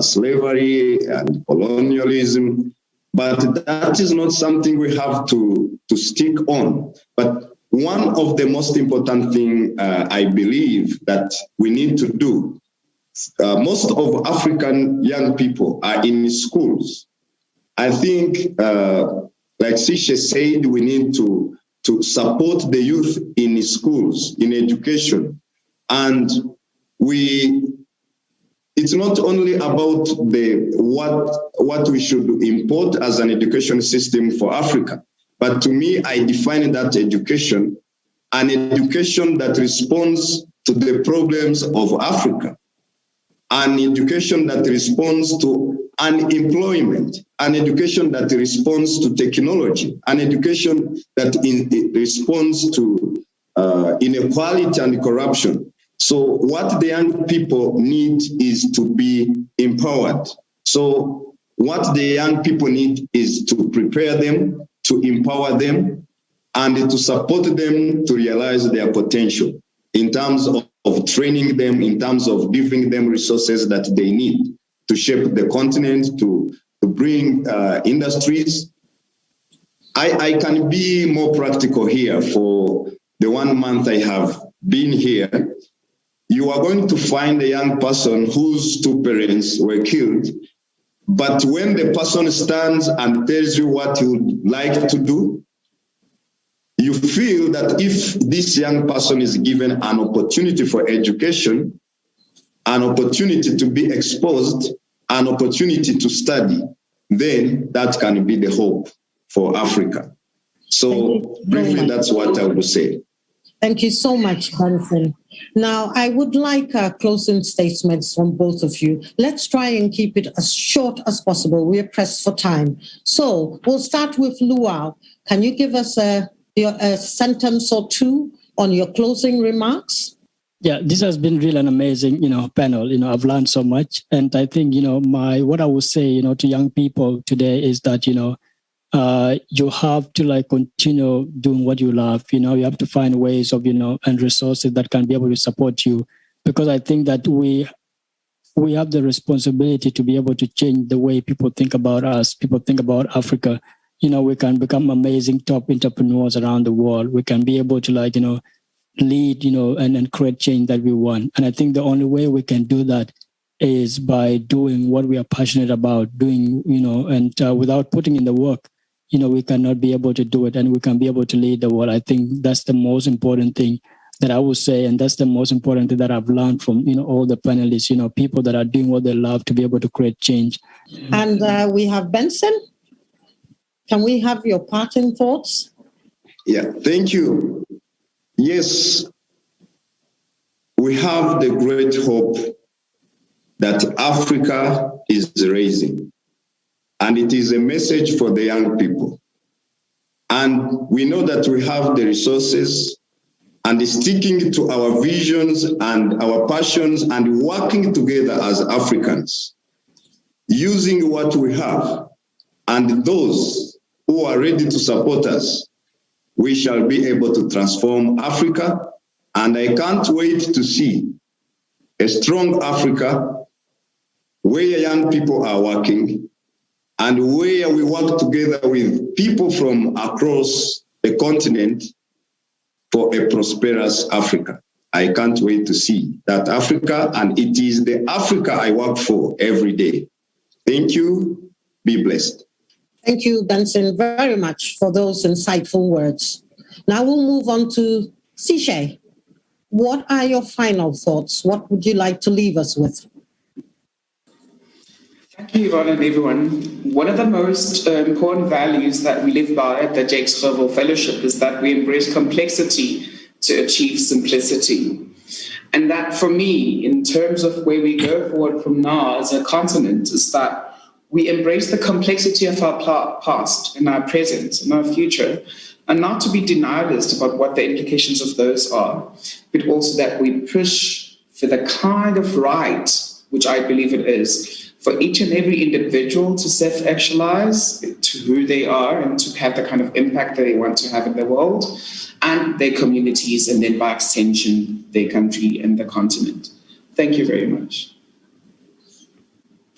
slavery and colonialism, but that is not something we have to stick on. But one of the most important things I believe that we need to do, most of African young people are in schools. I think, like Sishe said, we need to support the youth in schools, in education. And it's not only about what we should import as an education system for Africa, but to me, I define that education, an education that responds to the problems of Africa, an education that responds to unemployment, an education that responds to technology, an education that responds to inequality and corruption. So what the young people need is to be empowered. So what the young people need is to prepare them, to empower them, and to support them to realize their potential in terms of training them, in terms of giving them resources that they need to shape the continent, to bring industries. I can be more practical here. For the 1 month I have been here, you are going to find a young person whose two parents were killed. But when the person stands and tells you what you would like to do, you feel that if this young person is given an opportunity for education, an opportunity to be exposed, an opportunity to study, then that can be the hope for Africa. So briefly, that's what I would say. Thank you so much, Benson. Now, I would like closing statements from both of you. Let's try and keep it as short as possible. We are pressed for time. So we'll start with Luau. Can you give us a sentence or two on your closing remarks? Yeah, this has been really an amazing, panel. I've learned so much. And I think, what I would say, to young people today is that, you have to continue doing what you love. You have to find ways of, and resources that can be able to support you. Because I think that we have the responsibility to be able to change the way people think about us, people think about Africa. We can become amazing top entrepreneurs around the world. We can be able to lead, and create change that we want. And I think the only way we can do that is by doing what we are passionate about doing, and without putting in the work, we cannot be able to do it, and we can be able to lead the world. I think that's the most important thing that I would say, and that's the most important thing that I've learned from, all the panelists, people that are doing what they love to be able to create change. And we have Benson. Can we have your parting thoughts? Yeah, thank you. Yes, we have the great hope that Africa is raising, and it is a message for the young people. And we know that we have the resources, and sticking to our visions and our passions and working together as Africans, using what we have, and those who are ready to support us, we shall be able to transform Africa. And I can't wait to see a strong Africa where young people are working and where we work together with people from across the continent for a prosperous Africa. I can't wait to see that Africa, and it is the Africa I work for every day. Thank you. Be blessed. Thank you, Benson, very much for those insightful words. Now we'll move on to Sishe. What are your final thoughts? What would you like to leave us with? Thank you, Yvonne, and everyone. One of the most important values that we live by at the Jakes Gerwel Fellowship is that we embrace complexity to achieve simplicity. And that, for me, in terms of where we go forward from now as a continent, is that we embrace the complexity of our past and our present and our future, and not to be denialist about what the implications of those are, but also that we push for the kind of right, which I believe it is, for each and every individual to self-actualize to who they are and to have the kind of impact that they want to have in the world and their communities, and then by extension, their country and the continent. Thank you very much.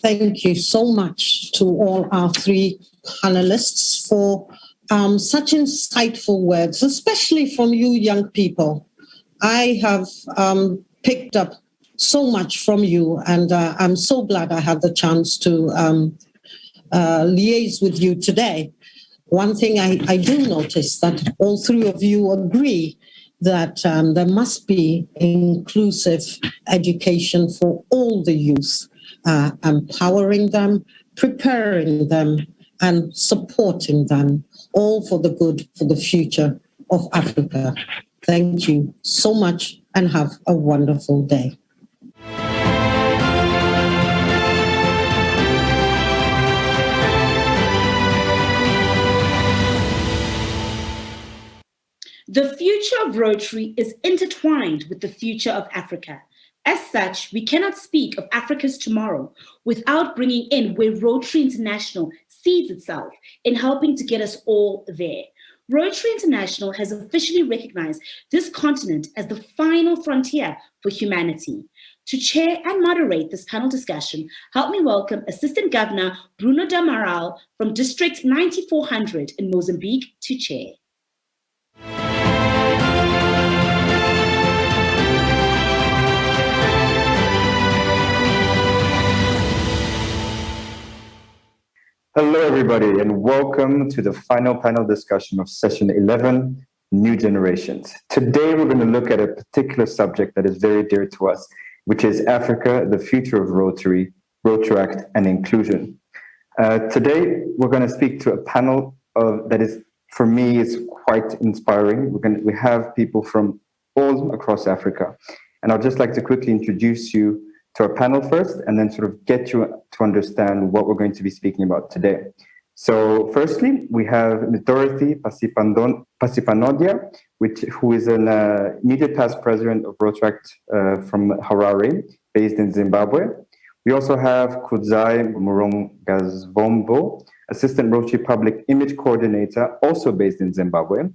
Thank you so much to all our three panelists for such insightful words, especially from you young people. I have picked up so much from you, and I'm so glad I had the chance to liaise with you today. One thing I do notice that all three of you agree that there must be inclusive education for all the youth, empowering them, preparing them, and supporting them, all for the good, for the future of Africa. Thank you so much, and have a wonderful day. The future of Rotary is intertwined with the future of Africa. As such, we cannot speak of Africa's tomorrow without bringing in where Rotary International sees itself in helping to get us all there. Rotary International has officially recognized this continent as the final frontier for humanity. To chair and moderate this panel discussion, help me welcome Assistant Governor Bruno Damaral from District 9400 in Mozambique to chair. Hello, everybody, and welcome to the final panel discussion of session 11, New Generations. Today, we're going to look at a particular subject that is very dear to us, which is Africa, the future of Rotary, Rotaract, and inclusion. Today, we're going to speak to a panel that is, for me, is quite inspiring. We have people from all across Africa, and I'd just like to quickly introduce you to our panel first, and then sort of get you to understand what we're going to be speaking about today. So firstly, we have Dorothy Pasipanodia, who is an immediate past president of Rotaract from Harare, based in Zimbabwe. We also have Kudzai Murongazvombo, assistant Rotary public image coordinator, also based in Zimbabwe.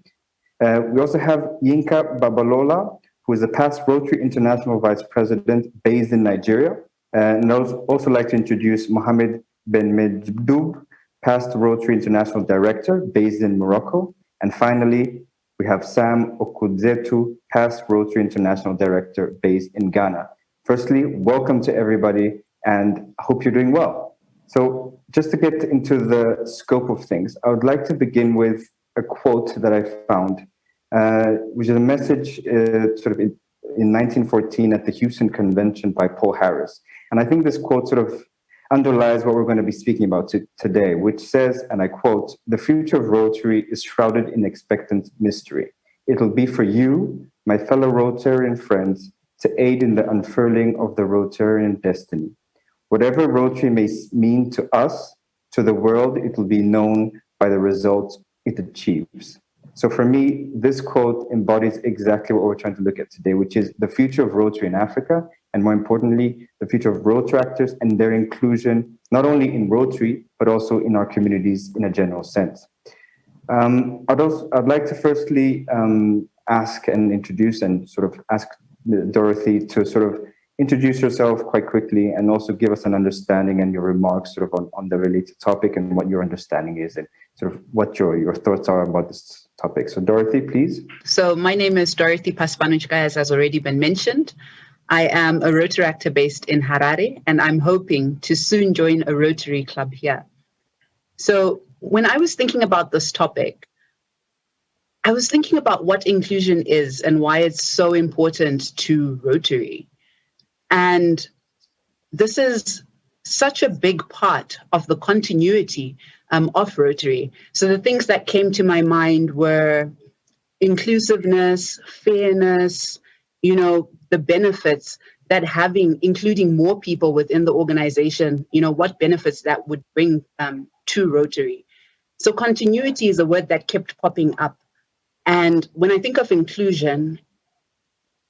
We also have Yinka Babalola, who is a past Rotary International Vice President based in Nigeria. And I'd also like to introduce Mohamed Ben Medjoub, past Rotary International Director based in Morocco. And finally, We have Sam Okudzetu, past Rotary International Director based in Ghana. Firstly, welcome to everybody, and I hope you're doing well. So just to get into the scope of things, I would like to begin with a quote that I found, which is a message sort of in 1914 at the Houston Convention by Paul Harris. And I think this quote sort of underlies what we're going to be speaking about today, which says, and I quote, "The future of Rotary is shrouded in expectant mystery. It'll be for you, my fellow Rotarian friends, to aid in the unfurling of the Rotarian destiny. Whatever Rotary may mean to us, to the world, it will be known by the results it achieves." So for me, this quote embodies exactly what we're trying to look at today, which is the future of Rotary in Africa, and more importantly, the future of Rotaractors and their inclusion, not only in Rotary, but also in our communities in a general sense. I'd like to firstly ask and introduce and sort of ask Dorothy to sort of introduce yourself quite quickly and also give us an understanding and your remarks sort of on the related topic and what your understanding is and sort of what your thoughts are about this topic. So Dorothy, please. So my name is Dorothy Paspanuchka, as has already been mentioned. I am a Rotaractor based in Harare, and I'm hoping to soon join a Rotary club here. So when I was thinking about this topic, I was thinking about what inclusion is and why it's so important to Rotary. And this is such a big part of the continuity of Rotary. So the things that came to my mind were inclusiveness, fairness, the benefits that including more people within the organization, what benefits that would bring to Rotary. So continuity is a word that kept popping up. And when I think of inclusion,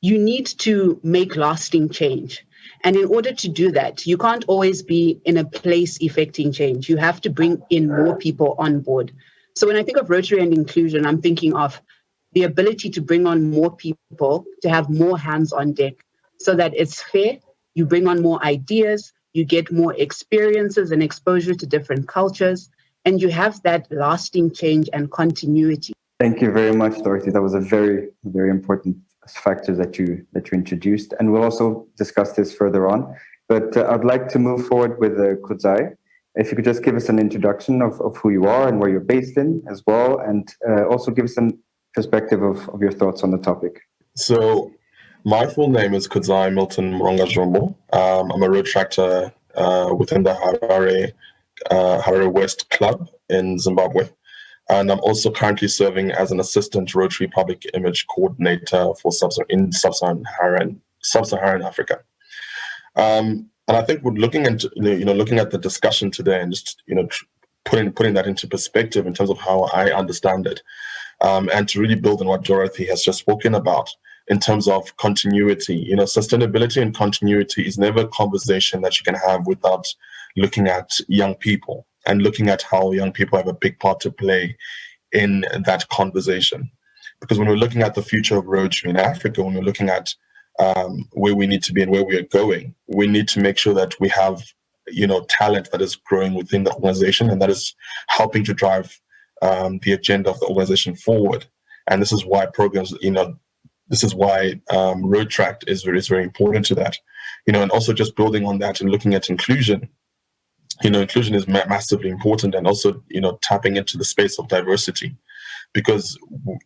you need to make lasting change. And in order to do that, you can't always be in a place effecting change. You have to bring in more people on board. So when I think of Rotary and inclusion, I'm thinking of the ability to bring on more people, to have more hands on deck so that it's fair. You bring on more ideas, you get more experiences and exposure to different cultures, and you have that lasting change and continuity. Thank you very much, Dorothy. That was a very, very important factor that you introduced, and we'll also discuss this further on. But I'd like to move forward with Kudzai. If you could just give us an introduction of who you are and where you're based in as well, and also give us some perspective of your thoughts on the topic. So my full name is Kudzai Milton Moronga Jombo. I'm a Rotaractor within the Harare West Club in Zimbabwe. And I'm also currently serving as an assistant Rotary Public Image Coordinator for Sub-Saharan Africa. And I think we're looking at the discussion today and just putting that into perspective in terms of how I understand it, and to really build on what Dorothy has just spoken about in terms of continuity. Sustainability and continuity is never a conversation that you can have without looking at young people and looking at how young people have a big part to play in that conversation. Because when we're looking at the future of Rotary in Africa, when we're looking at where we need to be and where we are going, we need to make sure that we have, talent that is growing within the organization and that is helping to drive the agenda of the organization forward. And this is why programs, this is why Rotract is very important to that. And also just building on that and looking at inclusion. Inclusion is massively important, and also, tapping into the space of diversity, because,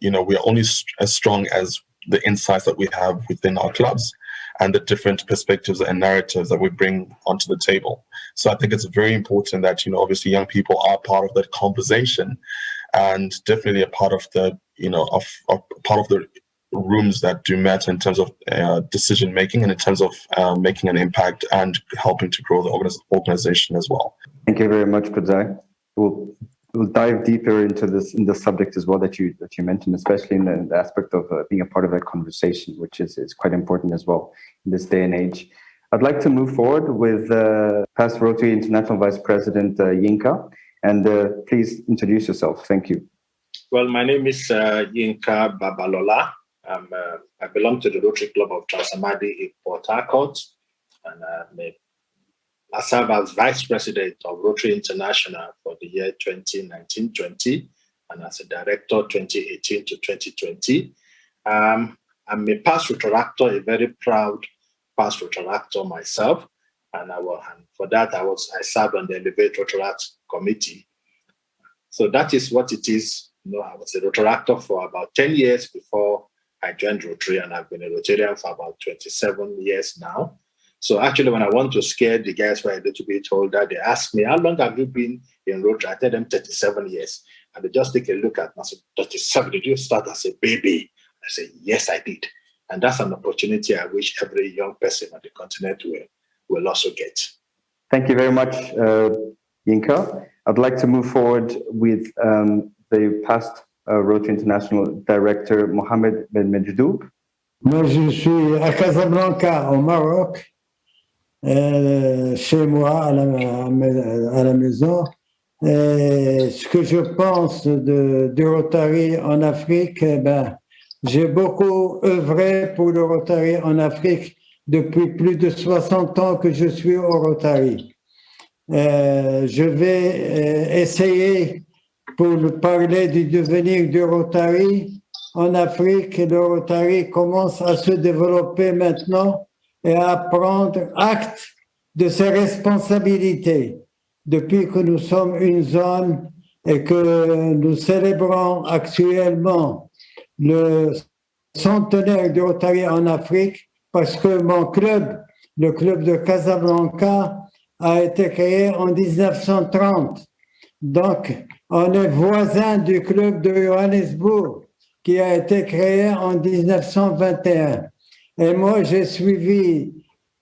we are only as strong as the insights that we have within our clubs and the different perspectives and narratives that we bring onto the table. So I think it's very important that, obviously young people are part of that conversation and definitely a part of the, part of the rooms that do matter in terms of decision making and in terms of making an impact and helping to grow the organization as well. Thank you very much, Kudzai. We'll dive deeper into this in the subject as well that you mentioned, especially in the aspect of being a part of that conversation, which is quite important as well in this day and age. I'd like to move forward with past Rotary International Vice President Yinka, and please introduce yourself. Thank you. Well, my name is Yinka Babalola. I belong to the Rotary Club of Transamadi in Port Harcourt, and I serve as Vice President of Rotary International for the year 2019-20, and as a director 2018 to 2020. I'm a past Rotaractor, a very proud past Rotaractor myself, and for that I served on the Elevate Rotaract Committee. So that is what it is. I was a Rotaractor for about 10 years before I joined Rotary, and I've been a Rotarian for about 27 years now. So actually, when I want to scare the guys who are a little bit older, they ask me, how long have you been in Rotary? I tell them 37 years. And they just take a look at me and say, 37, did you start as a baby? I say, yes, I did. And that's an opportunity I wish every young person on the continent will also get. Thank you very much, Yinka. I'd like to move forward with the past Rotary International Director, Mohamed Ben Medjoub. Moi, je suis à Casablanca, au Maroc, chez moi, à la maison. Et ce que je pense du Rotary en Afrique, j'ai beaucoup œuvré pour le Rotary en Afrique depuis plus de 60 ans que je suis au Rotary. Je vais essayer pour parler du devenir du Rotary en Afrique. Le Rotary commence à se développer maintenant et à prendre acte de ses responsabilités. Depuis que nous sommes une zone et que nous célébrons actuellement le centenaire du Rotary en Afrique, parce que mon club, le club de Casablanca, a été créé en 1930. Donc, on est voisin du club de Johannesburg, qui a été créé en 1921. Et moi, j'ai suivi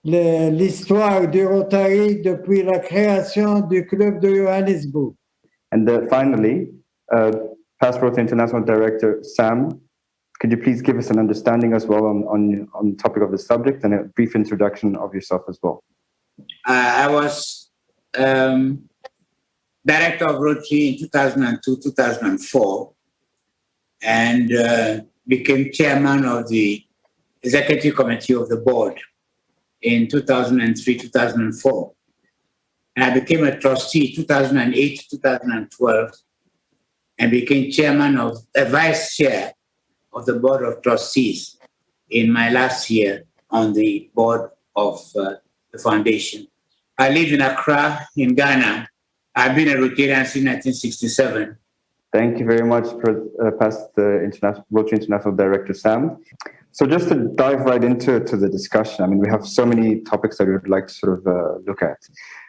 l'histoire du Rotary depuis la création du club de Johannesburg. And finally, past Rotary International Director Sam, could you please give us an understanding as well on the topic of the subject and a brief introduction of yourself as well? I was director of Rotary in 2002-2004 and became chairman of the executive committee of the board in 2003-2004. And I became a trustee 2008-2012 and became chairman of a vice chair of the board of trustees in my last year on the board of the foundation. I live in Accra, in Ghana. I've been a Rotarian since 1967. Thank you very much, past Rotary International Director Sam. So just to dive right into the discussion, I mean, we have so many topics that we would like to sort of look at.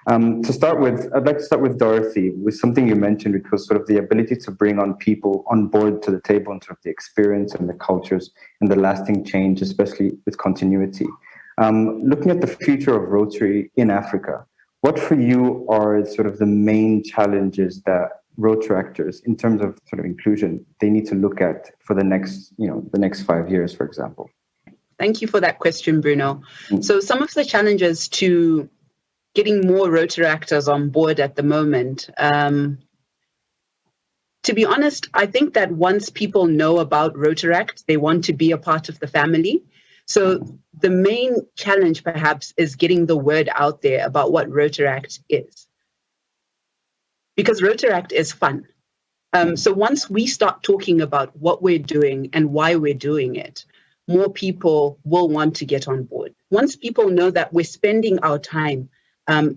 To start with, I'd like to start with Dorothy, with something you mentioned, which was sort of the ability to bring on people on board to the table in terms of the experience and the cultures and the lasting change, especially with continuity. Looking at the future of Rotary in Africa, what for you are sort of the main challenges that Rotaractors, in terms of sort of inclusion, they need to look at for the next 5 years, for example? Thank you for that question, Bruno. So some of the challenges to getting more Rotaractors on board at the moment, to be honest, I think that once people know about Rotaract, they want to be a part of the family. So the main challenge perhaps is getting the word out there about what Rotaract is. Because Rotaract is fun. So once we start talking about what we're doing and why we're doing it, more people will want to get on board. Once people know that we're spending our time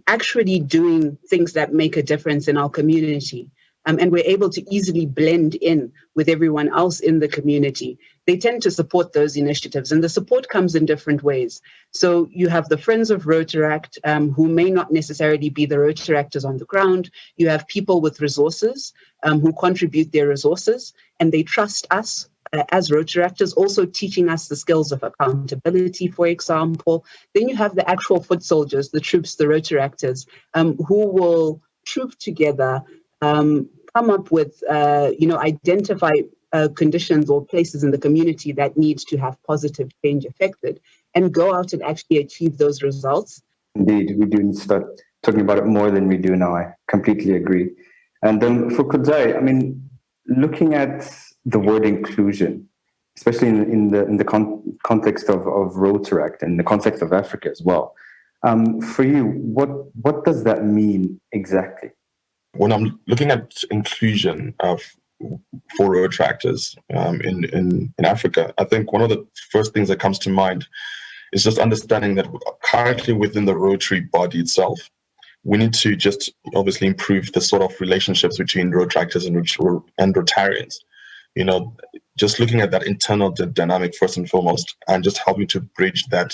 actually doing things that make a difference in our community, and we're able to easily blend in with everyone else in the community, they tend to support those initiatives. And the support comes in different ways. So you have the Friends of Rotaract, who may not necessarily be the Rotaractors on the ground. You have people with resources who contribute their resources, and they trust us as Rotaractors, also teaching us the skills of accountability, for example. Then you have the actual foot soldiers, the troops, the Rotaractors, who will troop together, come up with, identify conditions or places in the community that need to have positive change affected, and go out and actually achieve those results. Indeed, we do need to start talking about it more than we do now. I completely agree. And then for Kudzai, I mean, looking at the word inclusion, especially in the context of Rotaract and the context of Africa as well, for you, what does that mean exactly? When I'm looking at inclusion, for road tractors in Africa. I think one of the first things that comes to mind is just understanding that currently within the Rotary body itself, we need to just obviously improve the sort of relationships between road tractors and Rotarians. Just looking at that internal dynamic first and foremost, and just helping to bridge that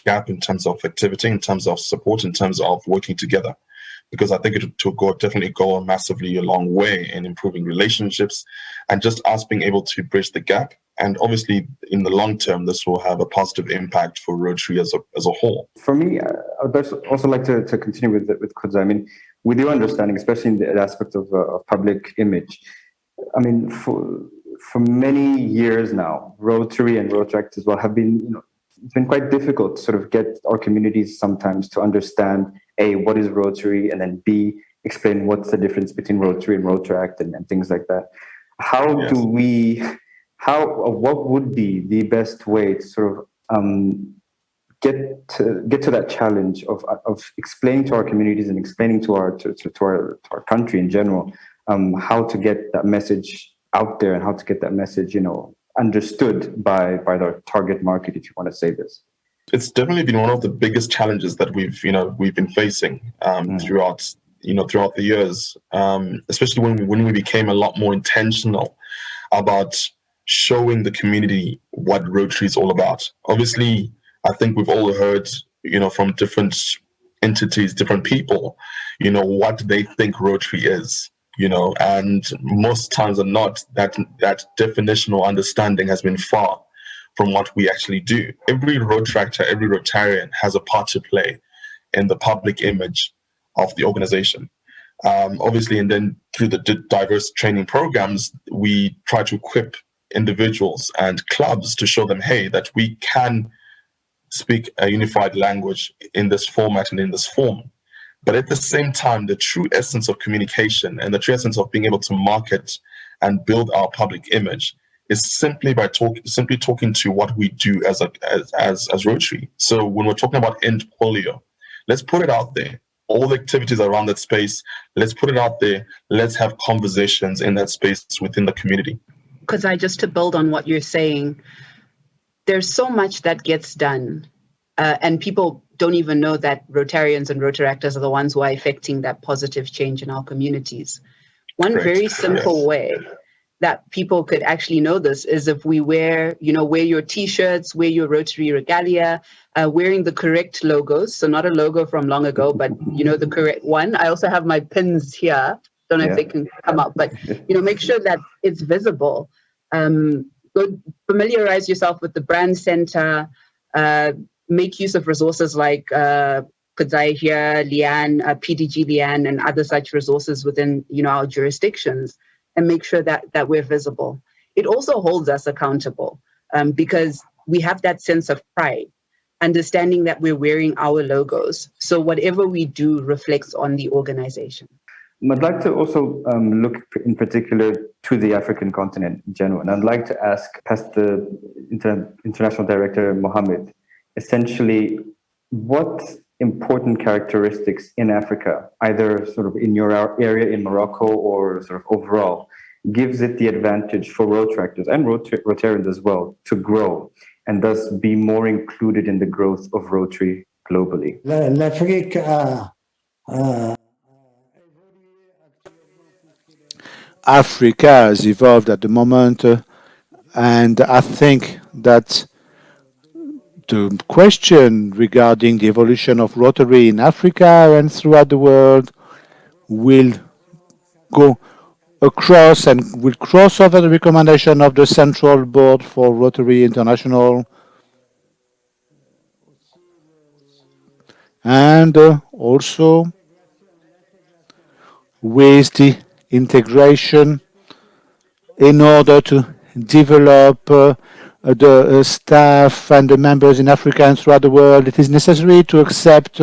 gap in terms of activity, in terms of support, in terms of working together. Because I think it will definitely go massively a long way in improving relationships and just us being able to bridge the gap. And obviously, in the long term, this will have a positive impact for Rotary as a whole. For me, I would also like to continue with Kudza. I mean, with your understanding, especially in the aspect of public image, I mean, for many years now, Rotary and road tractors as well have been, it's been quite difficult to sort of get our communities sometimes to understand, A, what is Rotary, and then B, explain what's the difference between Rotary and road tract and things like that. What would be the best way to sort of get to that challenge of explaining to our communities and explaining to our country in general how to get that message out there and how to get that message, understood by the target market, if you want to say this? It's definitely been one of the biggest challenges that we've been facing throughout the years, especially when we became a lot more intentional about showing the community what Rotary is all about. Obviously, I think we've all heard, from different entities, different people, what they think Rotary is. And most times than not, that definitional understanding has been far from what we actually do. Every road tractor, every Rotarian has a part to play in the public image of the organization. Obviously, and then through the diverse training programs, we try to equip individuals and clubs to show them, hey, that we can speak a unified language in this format and in this form. But at the same time, the true essence of communication and the true essence of being able to market and build our public image is simply by talking to what we do as Rotary. So when we're talking about end polio, let's put it out there. All the activities around that space, let's put it out there. Let's have conversations in that space within the community. Because just to build on what you're saying, there's so much that gets done, and people don't even know that Rotarians and Rotaractors are the ones who are affecting that positive change in our communities. One very simple way that people could actually know this is if we wear your T-shirts, wear your Rotary regalia, wearing the correct logos. So not a logo from long ago, but the correct one. I also have my pins here. Don't know if they can come up, but make sure that it's visible. Go familiarize yourself with the brand center. Make use of resources like Kudzai here, Lian, PDG Lian, and other such resources within our jurisdictions, and make sure that we're visible. It also holds us accountable because we have that sense of pride, understanding that we're wearing our logos. So whatever we do reflects on the organization. I'd like to also look in particular to the African continent in general. And I'd like to ask past the International Director, Mohammed, essentially, what important characteristics in Africa, either sort of in your area in Morocco or sort of overall, gives it the advantage for road tractors and Rotarians as well to grow and thus be more included in the growth of Rotary globally? L'Afrique Africa has evolved at the moment, and I think that the question regarding the evolution of Rotary in Africa and throughout the world will go across and will cross over the recommendation of the Central Board for Rotary International and also with the integration in order to develop the staff and the members in Africa and throughout the world. It is necessary to accept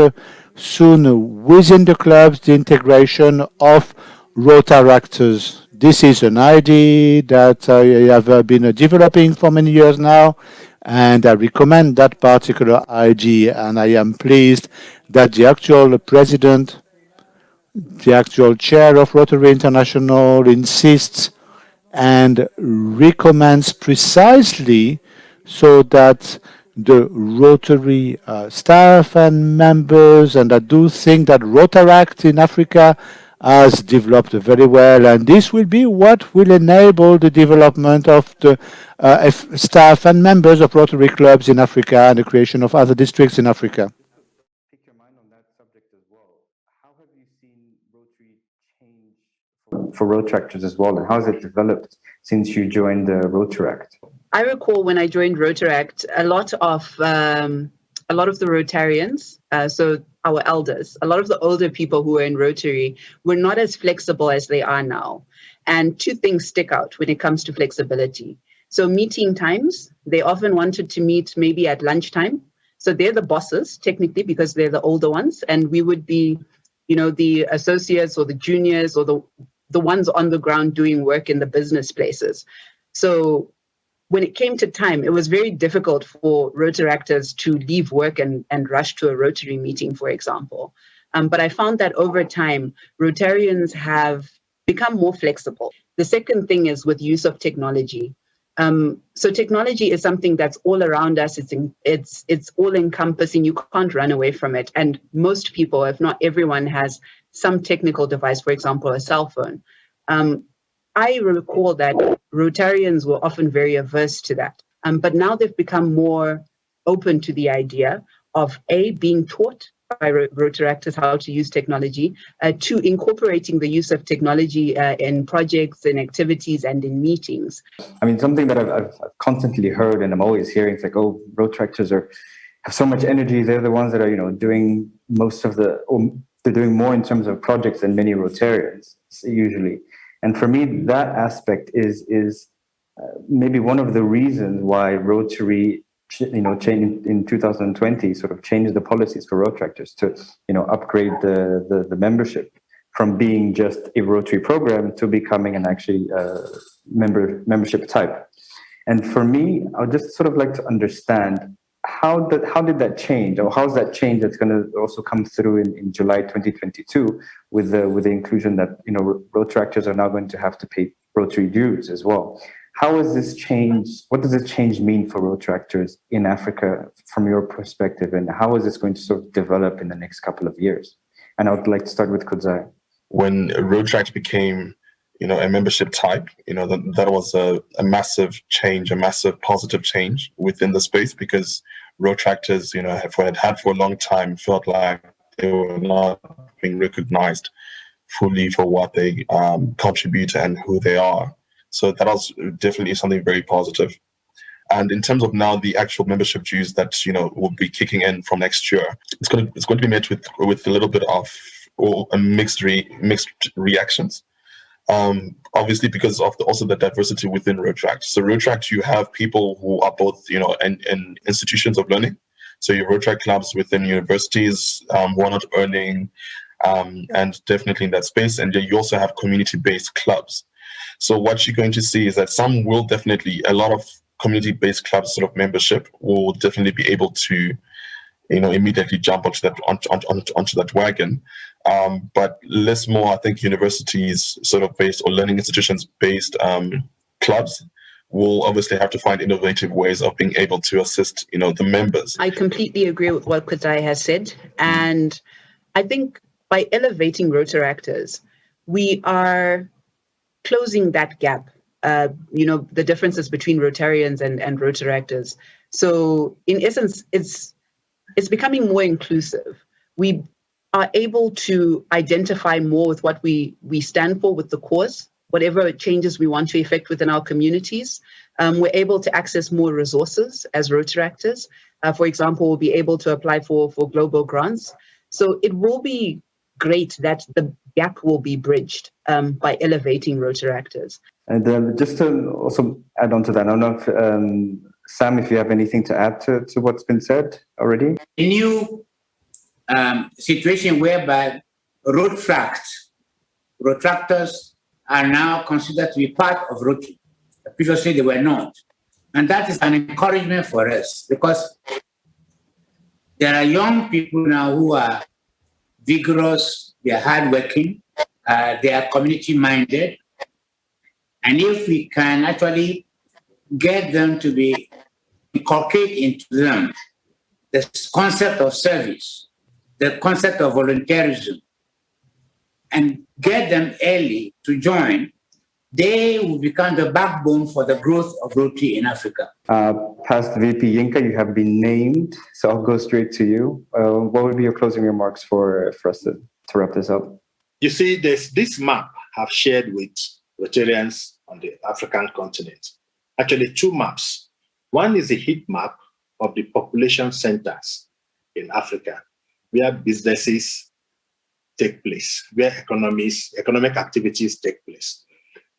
soon within the clubs the integration of Rotaractors. This is an idea that I have been developing for many years now, and I recommend that particular idea, and I am pleased that the actual president, the actual chair of Rotary International insists and recommends precisely so that the Rotary staff and members, and I do think that Rotaract in Africa has developed very well, and this will be what will enable the development of the staff and members of Rotary clubs in Africa and the creation of other districts in Africa. Pick your mind on that subject as well. How have you seen Rotary change for Rotaractors as well, and how has it developed since you joined the Rotaract? I recall when I joined Rotaract, a lot of the Rotarians, so our elders, a lot of the older people who were in Rotary were not as flexible as they are now. And two things stick out when it comes to flexibility. So meeting times, they often wanted to meet maybe at lunchtime. So they're the bosses, technically, because they're the older ones. And we would be, the associates or the juniors or the ones on the ground doing work in the business places. So when it came to time, it was very difficult for Rotaractors to leave work and rush to a Rotary meeting, for example. But I found that over time, Rotarians have become more flexible. The second thing is with use of technology. So technology is something that's all around us. It's all encompassing. You can't run away from it. And most people, if not everyone, has some technical device, for example, a cell phone. I recall that Rotarians were often very averse to that. But now they've become more open to the idea of being taught by Rotaractors how to use technology, to incorporating the use of technology in projects and activities and in meetings. I mean, something that I've constantly heard and I'm always hearing, it's like, oh, Rotaractors have so much energy. They're the ones that are, doing most of they're doing more in terms of projects than many Rotarians usually. And for me, that aspect is maybe one of the reasons why Rotary, changed in 2020, sort of changed the policies for Rotaractors to, upgrade the membership from being just a Rotary program to becoming an actually membership type. And for me, I would just sort of like to understand how did that change, or how's that change that's going to also come through in July 2022 with the inclusion that Rotaractors are now going to have to pay Rotary dues as well. How is this change? What does this change mean for Rotaractors in Africa from your perspective, and how is this going to sort of develop in the next couple of years? And I would like to start with Kudzai. When Rotaract became a membership type, that was a massive change, a massive positive change within the space, because Rotaractors, had for a long time felt like they were not being recognized fully for what they contribute and who they are. So that was definitely something very positive. And in terms of now the actual membership dues that will be kicking in from next year, it's going to be met with a little bit of mixed reactions. Obviously, because of also the diversity within Rotaract. So Rotaract, you have people who are both, in institutions of learning. So your Rotaract clubs within universities who are not earning, and definitely in that space. And you also have community-based clubs. So what you're going to see is that some will definitely, a lot of community-based clubs sort of membership will definitely be able to, immediately jump onto that wagon. But less more, I think universities sort of based or learning institutions based clubs will obviously have to find innovative ways of being able to assist, the members. I completely agree with what Kudzai has said. And I think by elevating Rotaractors, we are closing that gap, the differences between Rotarians and Rotaractors. So in essence, it's becoming more inclusive. We are able to identify more with what we stand for, with the cause, whatever changes we want to effect within our communities. We're able to access more resources as Rotaractors. For example, we'll be able to apply for global grants. So it will be great that the gap will be bridged by elevating Rotaractors. And just to also add on to that, I don't know if, Sam, if you have anything to add to what's been said already? A new situation whereby Rotaractors are now considered to be part of Rotary. Previously, they were not. And that is an encouragement for us, because there are young people now who are vigorous, they are hardworking, they are community-minded, And if we can actually get them to be inculcate into them the concept of service, the concept of volunteerism, and get them early to join, they will become the backbone for the growth of Rotary in Africa. Past VP Yinka, you have been named, so I'll go straight to you. What would be your closing remarks for us to wrap this up? You see, there's this map I've shared with Rotarians on the African continent. Actually, two maps. One is a heat map of the population centers in Africa, where businesses take place, where economic activities take place.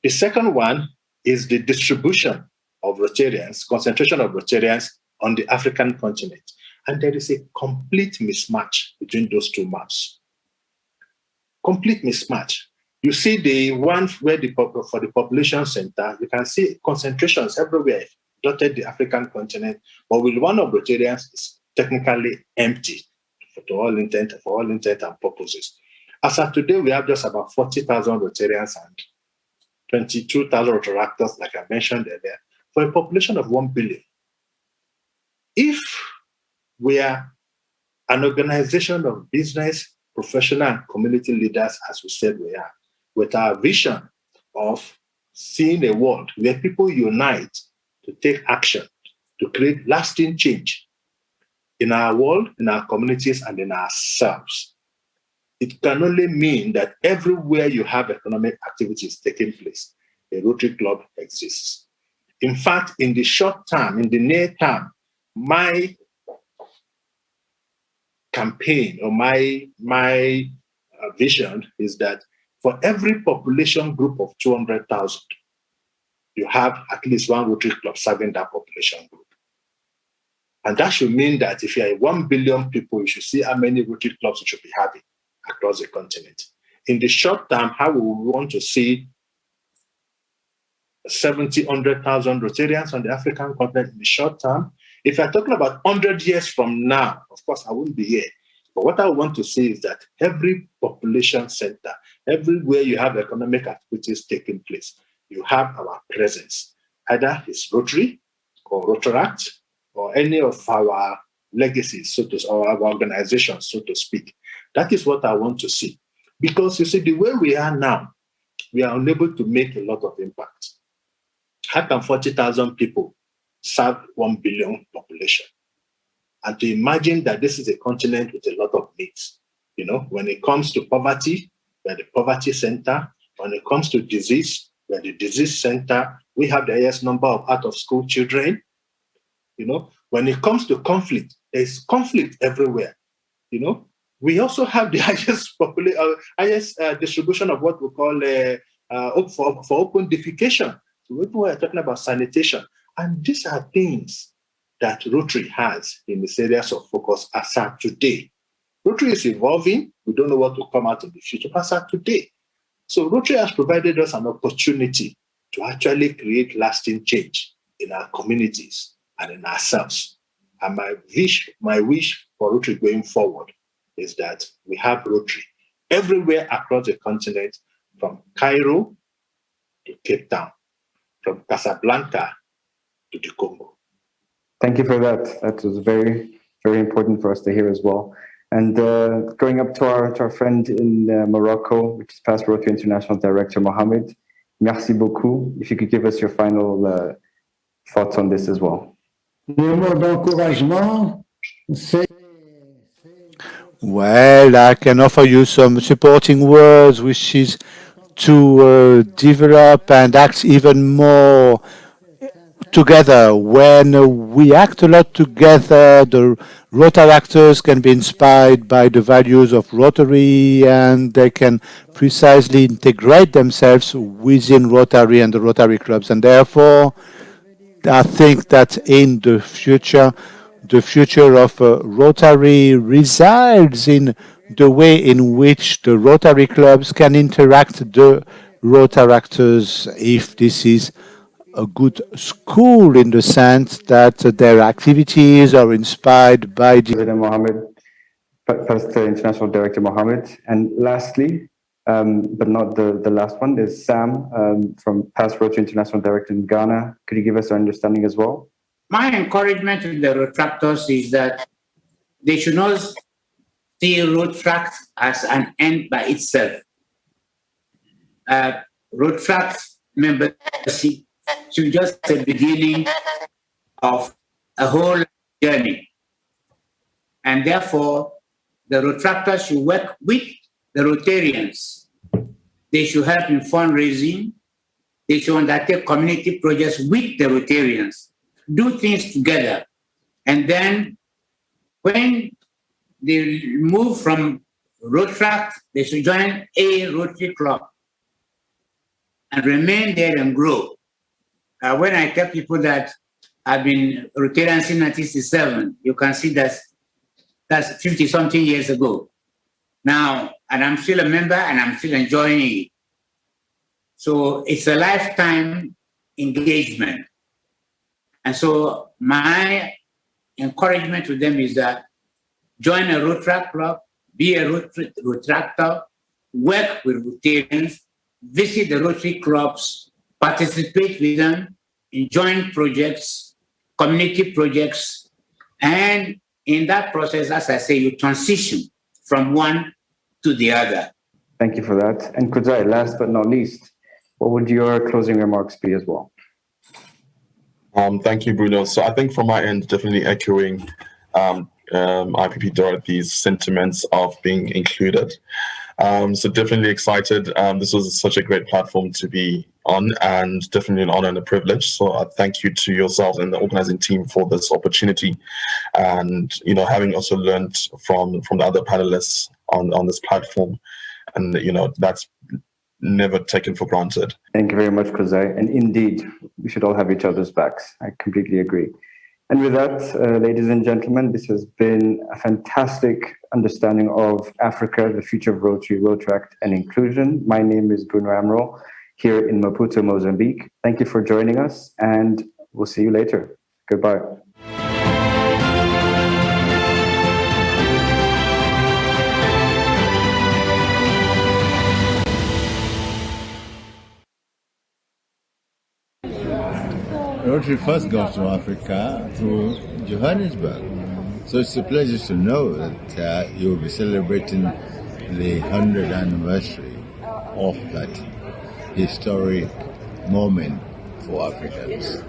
The second one is the distribution of Rotarians, concentration of Rotarians on the African continent. And there is a complete mismatch between those two maps. Complete mismatch. You see the one where for the population center, you can see concentrations everywhere, dotted the African continent, but with one of Rotarians is technically empty for all intent and purposes. As of today, we have just about 40,000 Rotarians and 22,000 Rotaractors, like I mentioned earlier, for a population of 1 billion. If we are an organization of business, professional, and community leaders, as we said we are, with our vision of seeing a world where people unite to take action, to create lasting change in our world, in our communities, and in ourselves, it can only mean that everywhere you have economic activities taking place, a Rotary Club exists. In fact, in the short term, in the near term, my campaign or my vision is that for every population group of 200,000, you have at least one Rotary Club serving that population group. And that should mean that if you are 1 billion people, you should see how many Rotary Clubs you should be having across the continent. In the short term, how we want to see 70, 100,000 Rotarians on the African continent in the short term. If you're talking about 100 years from now, of course, I wouldn't be here. But what I want to see is that every population center, everywhere you have economic activities taking place, you have our presence. Either it's Rotary or Rotaract or any of our legacies, or our organizations, so to speak. That is what I want to see. Because you see, the way we are now, we are unable to make a lot of impact. How can 40,000 people serve 1 billion population? And to imagine that this is a continent with a lot of needs. You know, when it comes to poverty, we're the poverty center. When it comes to disease, we're the disease center. We have the highest number of out-of-school children. You know, when it comes to conflict, there's conflict everywhere. You know, we also have the highest distribution of what we call for open defecation. So we are talking about sanitation. And these are things that Rotary has in its areas of focus as of today. Rotary is evolving. We don't know what will come out in the future, but as of today. So Rotary has provided us an opportunity to actually create lasting change in our communities and in ourselves. And my wish for Rotary going forward is that we have Rotary everywhere across the continent, from Cairo to Cape Town, from Casablanca to the Congo. Thank you for that. That was very, very important for us to hear as well. And going up to our friend in Morocco, which is past Rotary International Director Mohamed. Merci beaucoup. If you could give us your final thoughts on this as well. Les mots d'encouragement, c'est Well, I can offer you some supporting words, which is to develop and act even more together. When we act a lot together, the Rotaractors can be inspired by the values of Rotary, and they can precisely integrate themselves within Rotary and the Rotary clubs. And therefore, I think that in the future of Rotary resides in the way in which the Rotary clubs can interact the Rotaractors, if this is a good school in the sense that their activities are inspired by the President Mohammed, Past International Director Mohammed. And lastly, but not the last one. There's Sam from past Rotary International Director in Ghana. Could you give us an understanding as well? My encouragement to the Rotractors is that they should not see Rotract as an end by itself. Rotract membership should just be the beginning of a whole journey. And therefore, the Rotractors should work with the Rotarians. They should help in fundraising. They should undertake community projects with the Rotarians, do things together. And then when they move from Rotract, they should join a Rotary Club and remain there and grow. When I tell people that I've been Rotarian since 1967, you can see that's 50-something years ago. Now, and I'm still a member and I'm still enjoying it. So it's a lifetime engagement. And so my encouragement to them is that join a Rotary Club, be a Rotractor, work with Rotarians, visit the Rotary Clubs, participate with them in joint projects, community projects, and in that process, as I say, you transition from one to the other. Thank you for that. And Kudzai, last but not least, what would your closing remarks be as well? Thank you, Bruno. So I think from my end, definitely echoing IPP Dorothy's sentiments of being included. So definitely excited. This was such a great platform to be on, and definitely an honor and a privilege. So I thank you to yourselves and the organizing team for this opportunity, and having also learned from the other panelists on this platform, and that's never taken for granted. Thank you very much, Kudzai. And indeed, we should all have each other's backs. I completely agree. And with that, ladies and gentlemen, this has been a fantastic understanding of Africa, the future of Rotary, Rotract, and inclusion. My name is Bruno Amaral, here in Maputo, Mozambique. Thank you for joining us, and we'll see you later. Goodbye. Rotary first got to Africa through Johannesburg. So it's a pleasure to know that you'll be celebrating the 100th anniversary of that historic moment for Africans.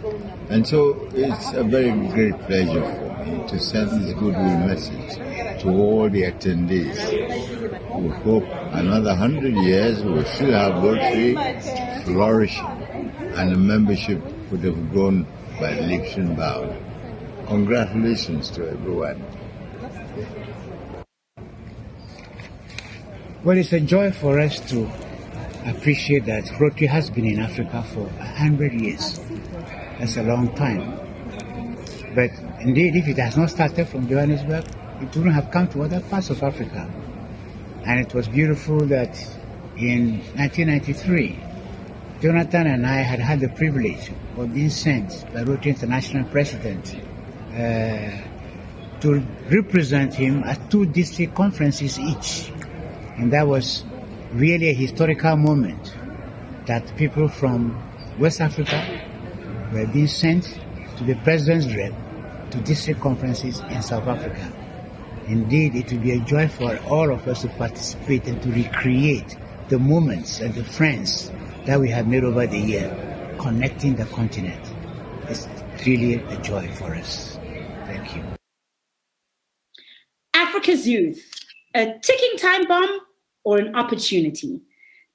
And so it's a very great pleasure for me to send this goodwill message to all the attendees. We hope another 100 years we'll still have Rotary flourishing, and the membership would have grown by leaps and bounds. Congratulations to everyone. Well, it's a joy for us to appreciate that Rotary has been in Africa for 100 years. That's a long time. But indeed, if it has not started from Johannesburg, it wouldn't have come to other parts of Africa. And it was beautiful that in 1993, Jonathan and I had the privilege of being sent by Rotary International President to represent him at 2 district conferences each. And that was really a historical moment that people from West Africa were being sent to the President's rep to district conferences in South Africa. Indeed, it will be a joy for all of us to participate and to recreate the moments and the friends that we have made over the year, connecting the continent. It's really a joy for us. Thank you. Africa's youth, a ticking time bomb or an opportunity?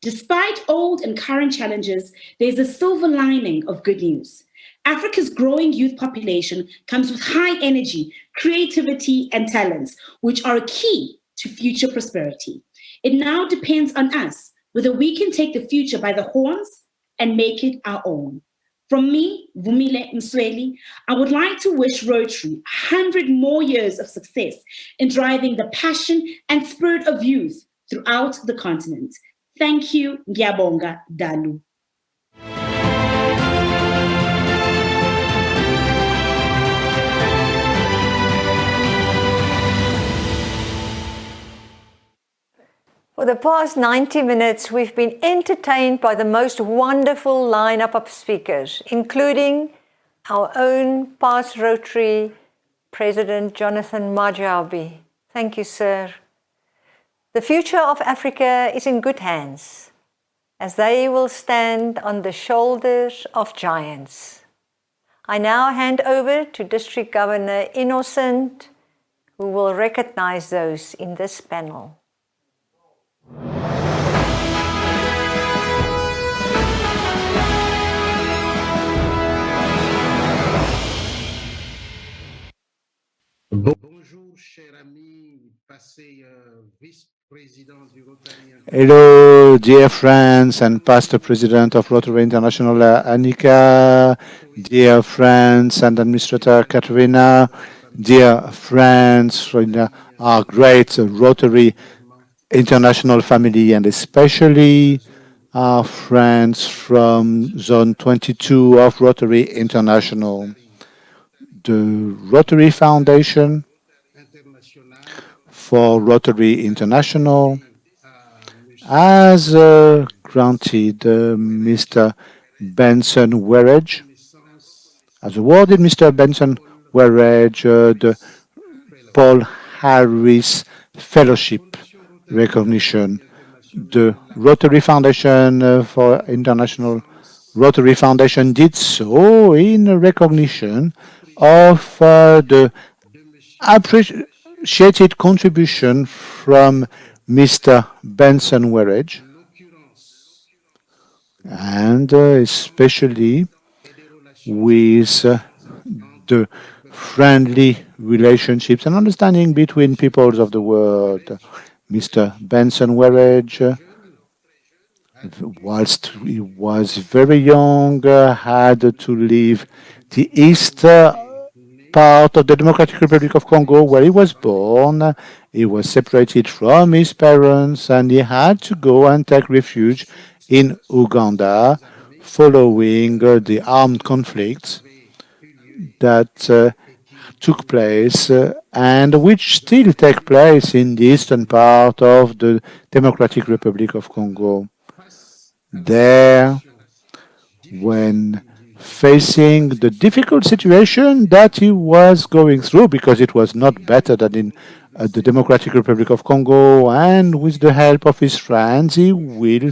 Despite old and current challenges, there's a silver lining of good news. Africa's growing youth population comes with high energy, creativity, and talents, which are a key to future prosperity. It now depends on us whether we can take the future by the horns and make it our own. From me, Vumile Msweli, I would like to wish Rotary 100 more years of success in driving the passion and spirit of youth throughout the continent. Thank you, Ngiyabonga Dalu. For For the past 90 minutes, we've been entertained by the most wonderful lineup of speakers, including our own past Rotary President Jonathan Majabi. Thank you, sir. The future of Africa is in good hands, as they will stand on the shoulders of giants. I now hand over to District Governor Innocent, who will recognize those in this panel. Bonjour, cher ami, passé vice-président du Rotary. Hello, dear friends and past president of Rotary International, Annika, dear friends and administrator Katerina, dear friends from our great Rotary International family, and especially our friends from Zone 22 of Rotary International. The Rotary Foundation for Rotary International has granted Mr. Benson Werridge, has awarded Mr. Benson Werridge the Paul Harris Fellowship recognition. The Rotary Foundation for International Rotary Foundation did so in recognition of the appreciated contribution from Mr. Benson Werridge, and especially with the friendly relationships and understanding between peoples of the world. Mr. Benson Werridge, whilst he was very young, had to leave the east part of the Democratic Republic of Congo where he was born. He was separated from his parents and he had to go and take refuge in Uganda following the armed conflicts that took place and which still take place in the eastern part of the Democratic Republic of Congo. There, when facing the difficult situation that he was going through, because it was not better than in the Democratic Republic of Congo, and with the help of his friends, he will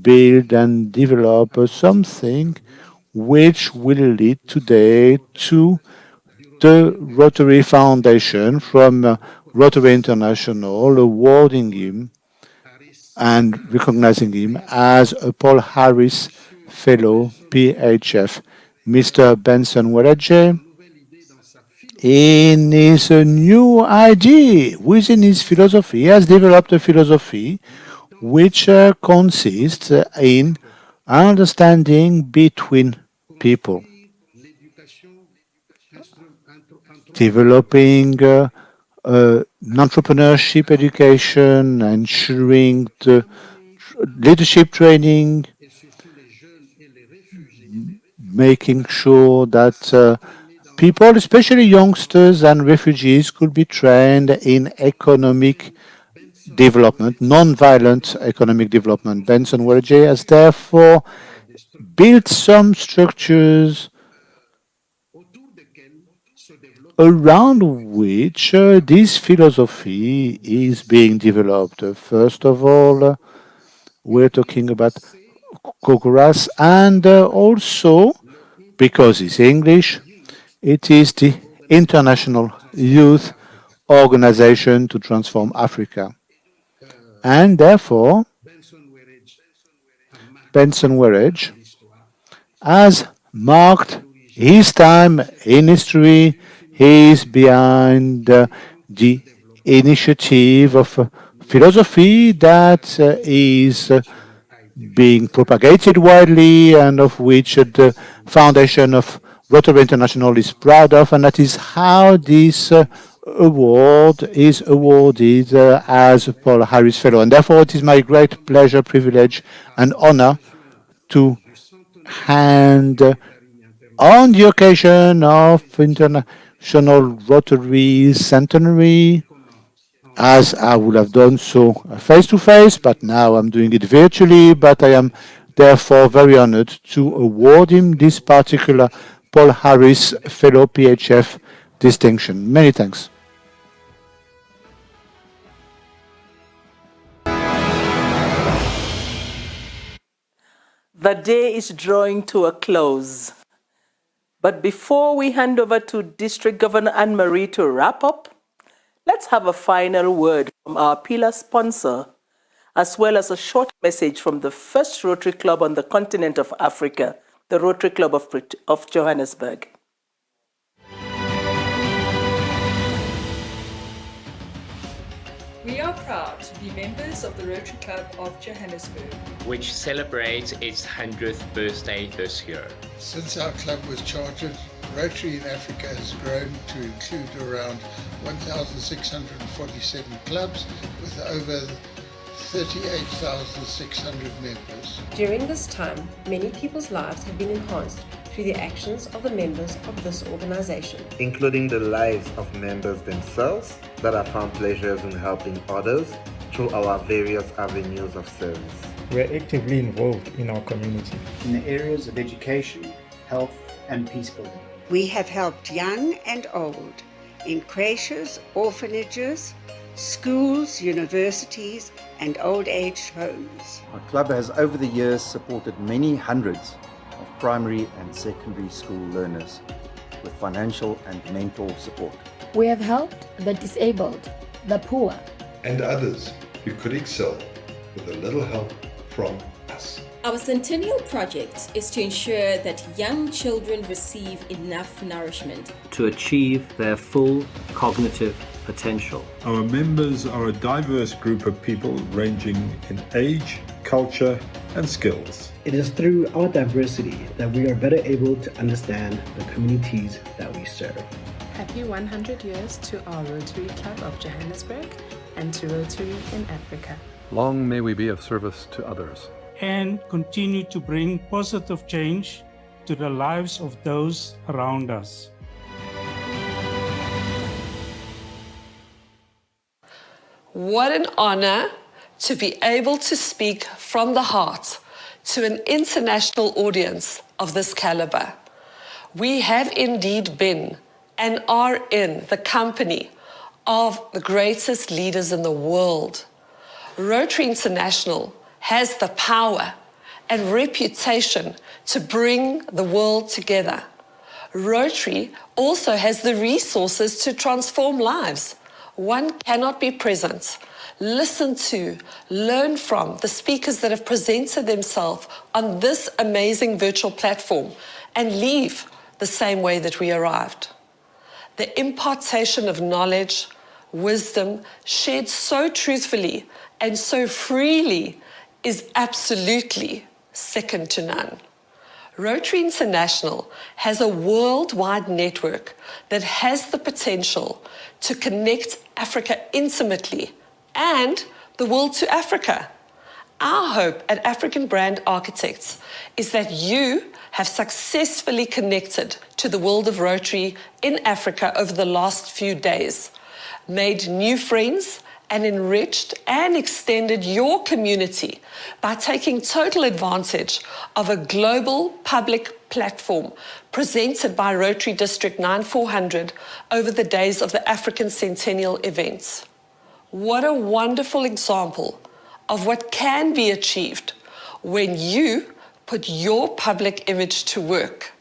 build and develop something which will lead today to the Rotary Foundation from Rotary International awarding him and recognizing him as a Paul Harris Fellow, PHF. Mr. Benson Werridge, in his new idea, within his philosophy, he has developed a philosophy which consists in understanding between people, developing entrepreneurship education, ensuring the leadership training, making sure that people, especially youngsters and refugees, could be trained in economic development, non-violent economic development. Benson Werridge has therefore built some structures around which this philosophy is being developed. First of all, we're talking about COCORAS, and also, because it's English, it is the International Youth Organization to Transform Africa. And therefore, Benson Werridge has marked his time in history. He is behind the initiative of philosophy that is being propagated widely and of which the foundation of Rotary International is proud of, and that is how this award is awarded as a Paul Harris Fellow. And therefore it is my great pleasure, privilege and honor to hand on the occasion of International Rotary Centenary as I would have done so face to face, but now I'm doing it virtually. But I am therefore very honored to award him this particular Paul Harris Fellow PHF distinction. Many thanks. The day is drawing to a close. But before we hand over to District Governor Anne-Marie to wrap up, let's have a final word from our pillar sponsor, as well as a short message from the first Rotary Club on the continent of Africa, the Rotary Club of Johannesburg. We are proud to be members of the Rotary Club of Johannesburg, which celebrates its 100th birthday this year. Since our club was chartered, Rotary in Africa has grown to include around 1,647 clubs with over 38,600 members. During this time, many people's lives have been enhanced through the actions of the members of this organization, including the lives of members themselves that have found pleasures in helping others through our various avenues of service. We are actively involved in our community in the areas of education, health, and peace building. We have helped young and old in creches, orphanages, schools, universities, and old age homes. Our club has over the years supported many hundreds of primary and secondary school learners with financial and mental support. We have helped the disabled, the poor, and others who could excel with a little help from us. Our Centennial project is to ensure that young children receive enough nourishment to achieve their full cognitive potential. Our members are a diverse group of people ranging in age, culture, and skills. It is through our diversity that we are better able to understand the communities that we serve. Happy 100 years to our Rotary Club of Johannesburg and to Rotary in Africa. Long may we be of service to others, and continue to bring positive change to the lives of those around us. What an honor to be able to speak from the heart to an international audience of this caliber. We have indeed been and are in the company of the greatest leaders in the world. Rotary International has the power and reputation to bring the world together. Rotary also has the resources to transform lives. One cannot be present, listen to, learn from the speakers that have presented themselves on this amazing virtual platform and leave the same way that we arrived. The impartation of knowledge, wisdom, shared so truthfully and so freely is absolutely second to none. Rotary International has a worldwide network that has the potential to connect Africa intimately and the world to Africa. Our hope at African Brand Architects is that you have successfully connected to the world of Rotary in Africa over the last few days, made new friends, and enriched and extended your community by taking total advantage of a global public platform presented by Rotary District 9400 over the days of the African Centennial events. What a wonderful example of what can be achieved when you put your public image to work.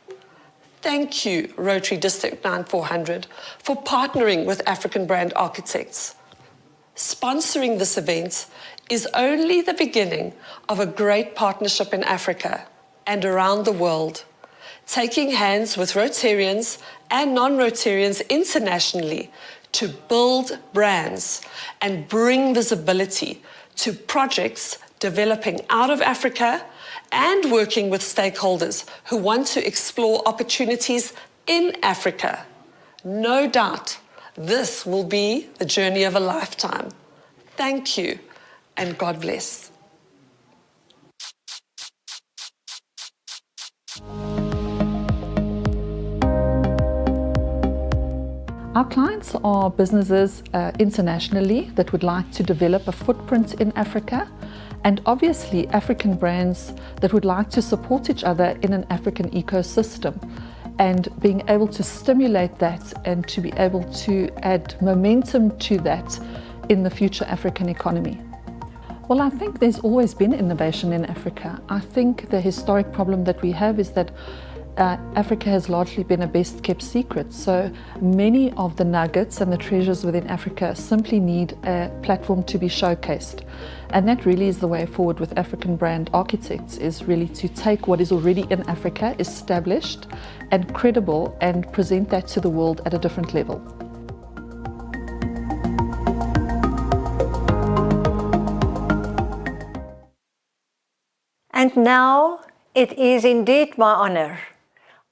Thank you, Rotary District 9400, for partnering with African Brand Architects. Sponsoring this event is only the beginning of a great partnership in Africa and around the world, taking hands with Rotarians and non-Rotarians internationally to build brands and bring visibility to projects developing out of Africa and working with stakeholders who want to explore opportunities in Africa. No doubt, this will be the journey of a lifetime. Thank you, and God bless. Our clients are businesses internationally that would like to develop a footprint in Africa, and obviously African brands that would like to support each other in an African ecosystem, and being able to stimulate that and to be able to add momentum to that in the future African economy. Well, I think there's always been innovation in Africa. I think the historic problem that we have is that Africa has largely been a best kept secret. So many of the nuggets and the treasures within Africa simply need a platform to be showcased. And that really is the way forward with African brand architects, is really to take what is already in Africa, established and credible, and present that to the world at a different level. And now it is indeed my honor,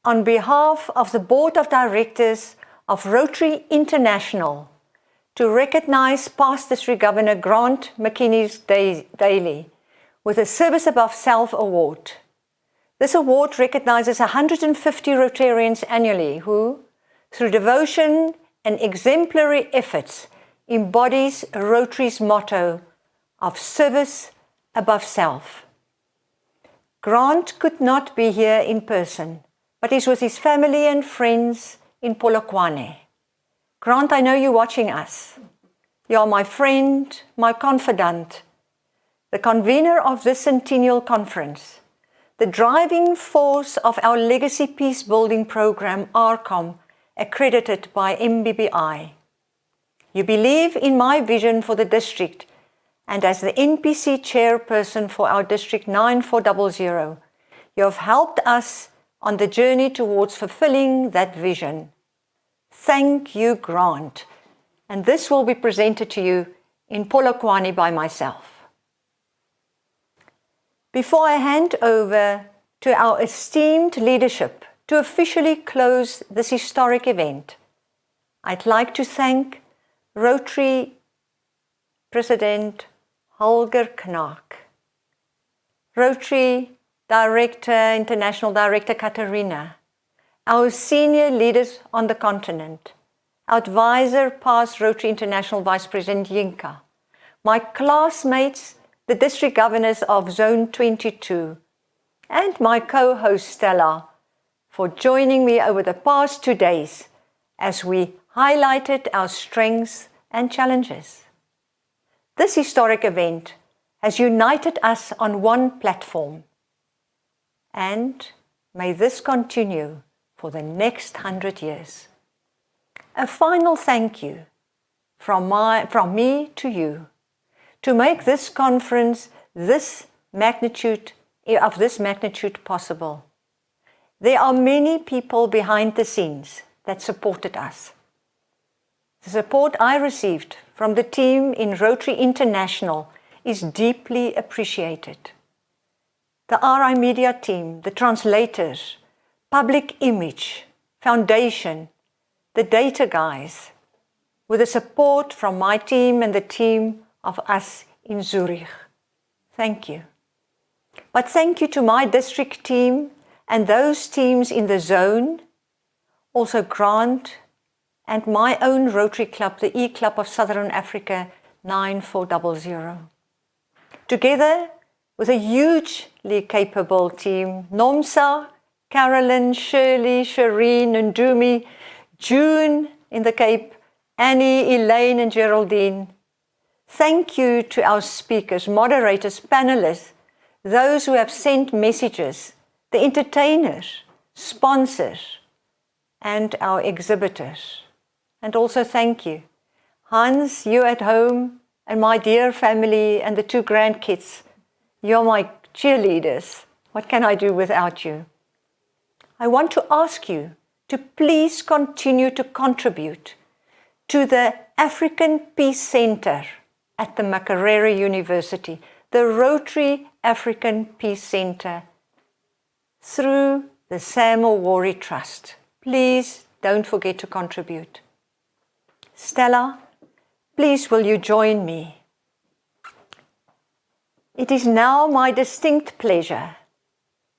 on behalf of the Board of Directors of Rotary International, to recognize past District Governor Grant McKinney's Daley with a Service Above Self Award. This award recognizes 150 Rotarians annually who, through devotion and exemplary efforts, embodies Rotary's motto of service above self. Grant could not be here in person, but is with his family and friends in Polokwane. Grant, I know you're watching us. You are my friend, my confidant, the convener of this Centennial Conference, the driving force of our Legacy Peace Building Program, RCOM, accredited by MBBI. You believe in my vision for the district, and as the NPC chairperson for our District 9400, you have helped us on the journey towards fulfilling that vision. Thank you, Grant. And this will be presented to you in Polokwane by myself. Before I hand over to our esteemed leadership to officially close this historic event, I'd like to thank Rotary President Holger Knaak, Rotary Director, International Director Katarina, our senior leaders on the continent, our advisor, past Rotary International Vice President Yinka, my classmates, the district governors of Zone 22, and my co-host Stella, for joining me over the past 2 days as we highlighted our strengths and challenges. This historic event has united us on one platform, and may this continue for the next 100 years. A final thank you from me to you to make this conference of this magnitude possible. There are many people behind the scenes that supported us. The support I received from the team in Rotary International is deeply appreciated. The RI Media team, the translators, Public Image, Foundation, the data guys, with the support from my team and the team of us in Zurich. Thank you. But thank you to my district team and those teams in the zone, also Grant and my own Rotary Club, the E-Club of Southern Africa 9400. Together with a hugely capable team, Nomsa, Carolyn, Shirley, Shireen, Ndumi, June in the Cape, Annie, Elaine and Geraldine. Thank you to our speakers, moderators, panelists, those who have sent messages, the entertainers, sponsors, and our exhibitors. And also thank you, Hans, you at home, and my dear family and the 2 grandkids. You're my cheerleaders. What can I do without you? I want to ask you to please continue to contribute to the African Peace Center at the Makerere University, the Rotary African Peace Center, through the Samuel Wari Trust. Please don't forget to contribute. Stella, please will you join me? It is now my distinct pleasure,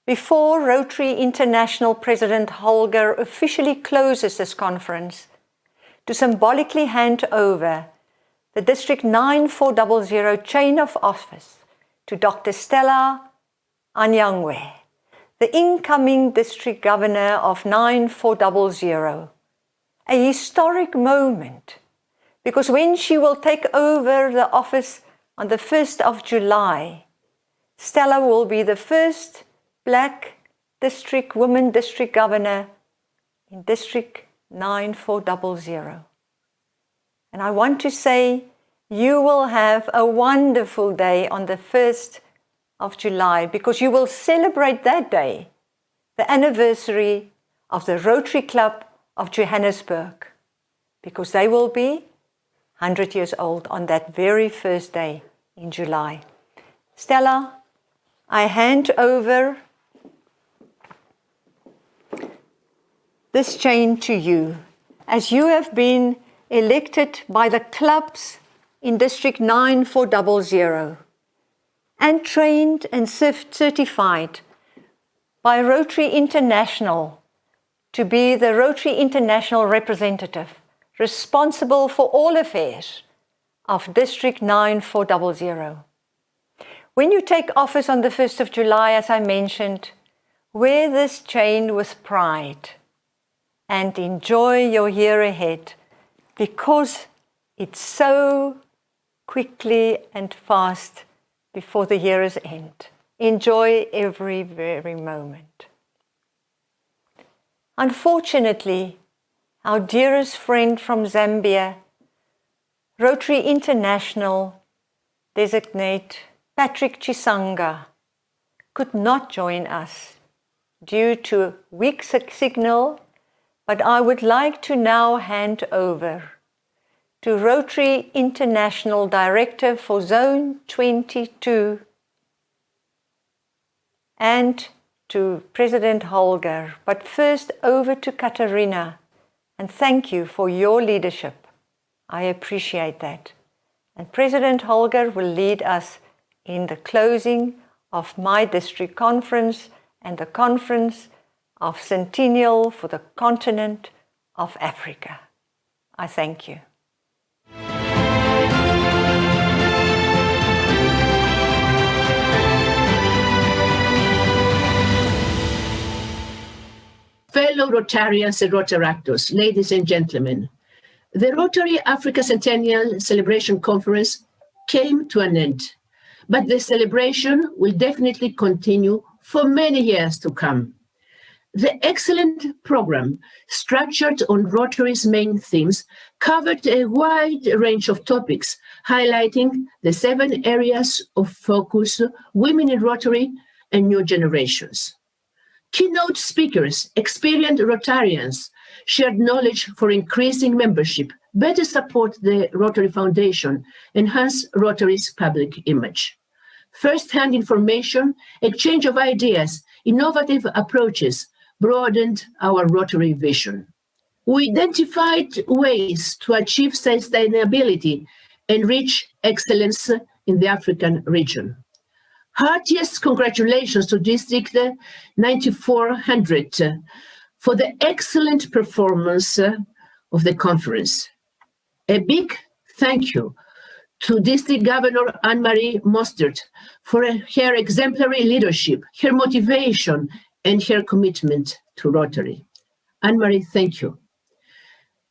before Rotary International President Holger officially closes this conference, to symbolically hand over the District 9400 chain of office to Dr. Stella Anyangwe, the incoming District Governor of 9400. A historic moment, because when she will take over the office on the 1st of July, Stella will be the first Black woman district governor in District 9400. And I want to say, you will have a wonderful day on the 1st of July, because you will celebrate that day, the anniversary of the Rotary Club of Johannesburg, because they will be 100 years old on that very first day in July. Stella, I hand over this chain to you, as you have been elected by the clubs in District 9400 and trained and certified by Rotary International to be the Rotary International representative responsible for all affairs of District 9400. When you take office on the 1st of July, as I mentioned, wear this chain with pride and enjoy your year ahead, because it's so quickly and fast before the year is end. Enjoy every very moment. Unfortunately, our dearest friend from Zambia, Rotary International designate Patrick Chisanga, could not join us due to weak signal, but I would like to now hand over to Rotary International Director for Zone 22 and to President Holger. But first over to Katarina, and thank you for your leadership. I appreciate that. And President Holger will lead us in the closing of my district conference and the conference of Centennial for the continent of Africa. I thank you. Fellow Rotarians and Rotaractors, ladies and gentlemen, the Rotary Africa Centennial Celebration Conference came to an end, but the celebration will definitely continue for many years to come. The excellent program, structured on Rotary's main themes, covered a wide range of topics, highlighting the 7 areas of focus: women in Rotary and new generations. Keynote speakers, experienced Rotarians, shared knowledge for increasing membership, better support the Rotary Foundation, enhance Rotary's public image. First-hand information, exchange of ideas, innovative approaches broadened our Rotary vision. We identified ways to achieve sustainability and reach excellence in the African region. Heartiest congratulations to District 9400 for the excellent performance of the conference. A big thank you to District Governor Anne-Marie Mostert for her exemplary leadership, her motivation, and her commitment to Rotary. Anne-Marie, thank you.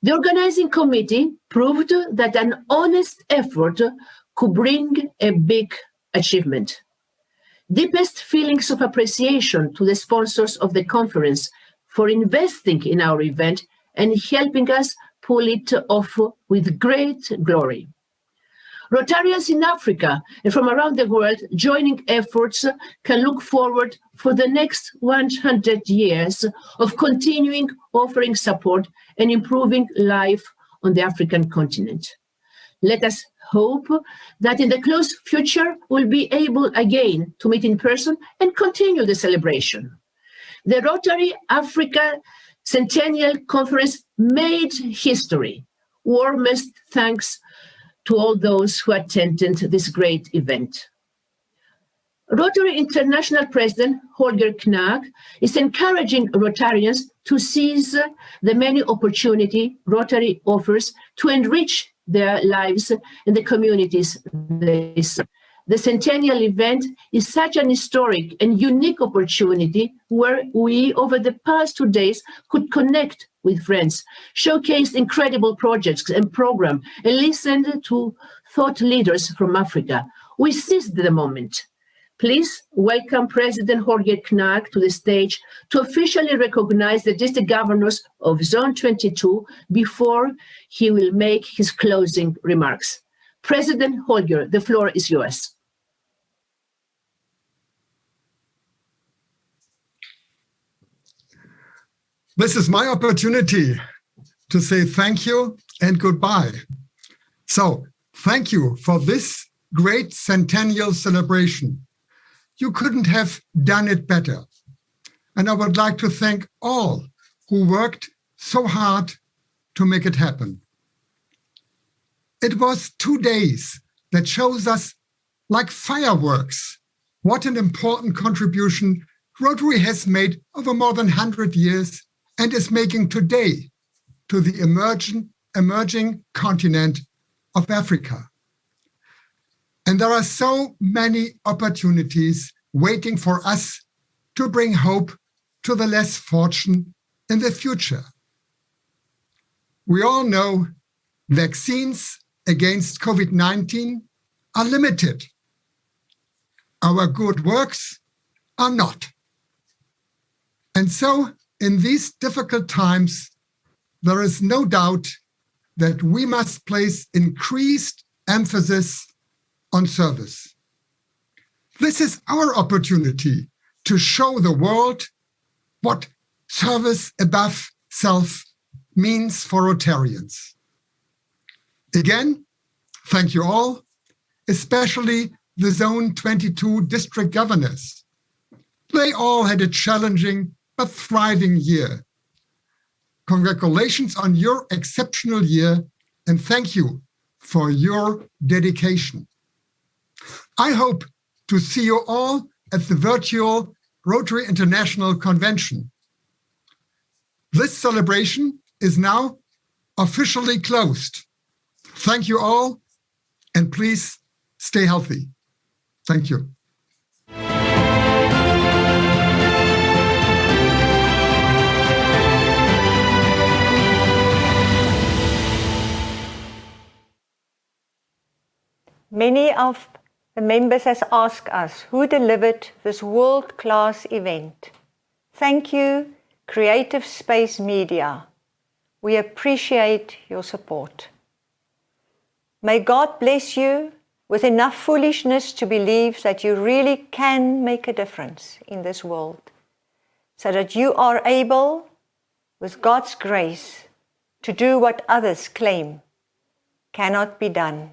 The organizing committee proved that an honest effort could bring a big achievement. Deepest feelings of appreciation to the sponsors of the conference for investing in our event and helping us pull it off with great glory. Rotarians in Africa and from around the world joining efforts can look forward for the next 100 years of continuing offering support and improving life on the African continent. Let us hope that in the close future we'll be able again to meet in person and continue the celebration. The Rotary Africa Centennial Conference made history. Warmest thanks to all those who attended this great event. Rotary International President Holger Knag is encouraging Rotarians to seize the many opportunities Rotary offers to enrich their lives in the communities they serve. The Centennial event is such an historic and unique opportunity where we, over the past 2 days, could connect with friends, showcase incredible projects and programs, and listen to thought leaders from Africa. We seized the moment. Please welcome President Holger Knag to the stage to officially recognize the district governors of Zone 22 before he will make his closing remarks. President Holger, the floor is yours. This is my opportunity to say thank you and goodbye. So, thank you for this great Centennial celebration. You couldn't have done it better. And I would like to thank all who worked so hard to make it happen. It was 2 days that shows us, like fireworks, what an important contribution Rotary has made over more than 100 years and is making today to the emerging continent of Africa. And there are so many opportunities waiting for us to bring hope to the less fortunate in the future. We all know vaccines against COVID-19 are limited. Our good works are not. And so, in these difficult times, there is no doubt that we must place increased emphasis on service. This is our opportunity to show the world what service above self means for Rotarians. Again, thank you all, especially the Zone 22 district governors. They all had a challenging but thriving year. Congratulations on your exceptional year, and thank you for your dedication. I hope to see you all at the virtual Rotary International Convention. This celebration is now officially closed. Thank you all, and please stay healthy. Thank you. Many of the members has asked us who delivered this world-class event. Thank you, Creative Space Media. We appreciate your support. May God bless you with enough foolishness to believe that you really can make a difference in this world, so that you are able, with God's grace, to do what others claim cannot be done.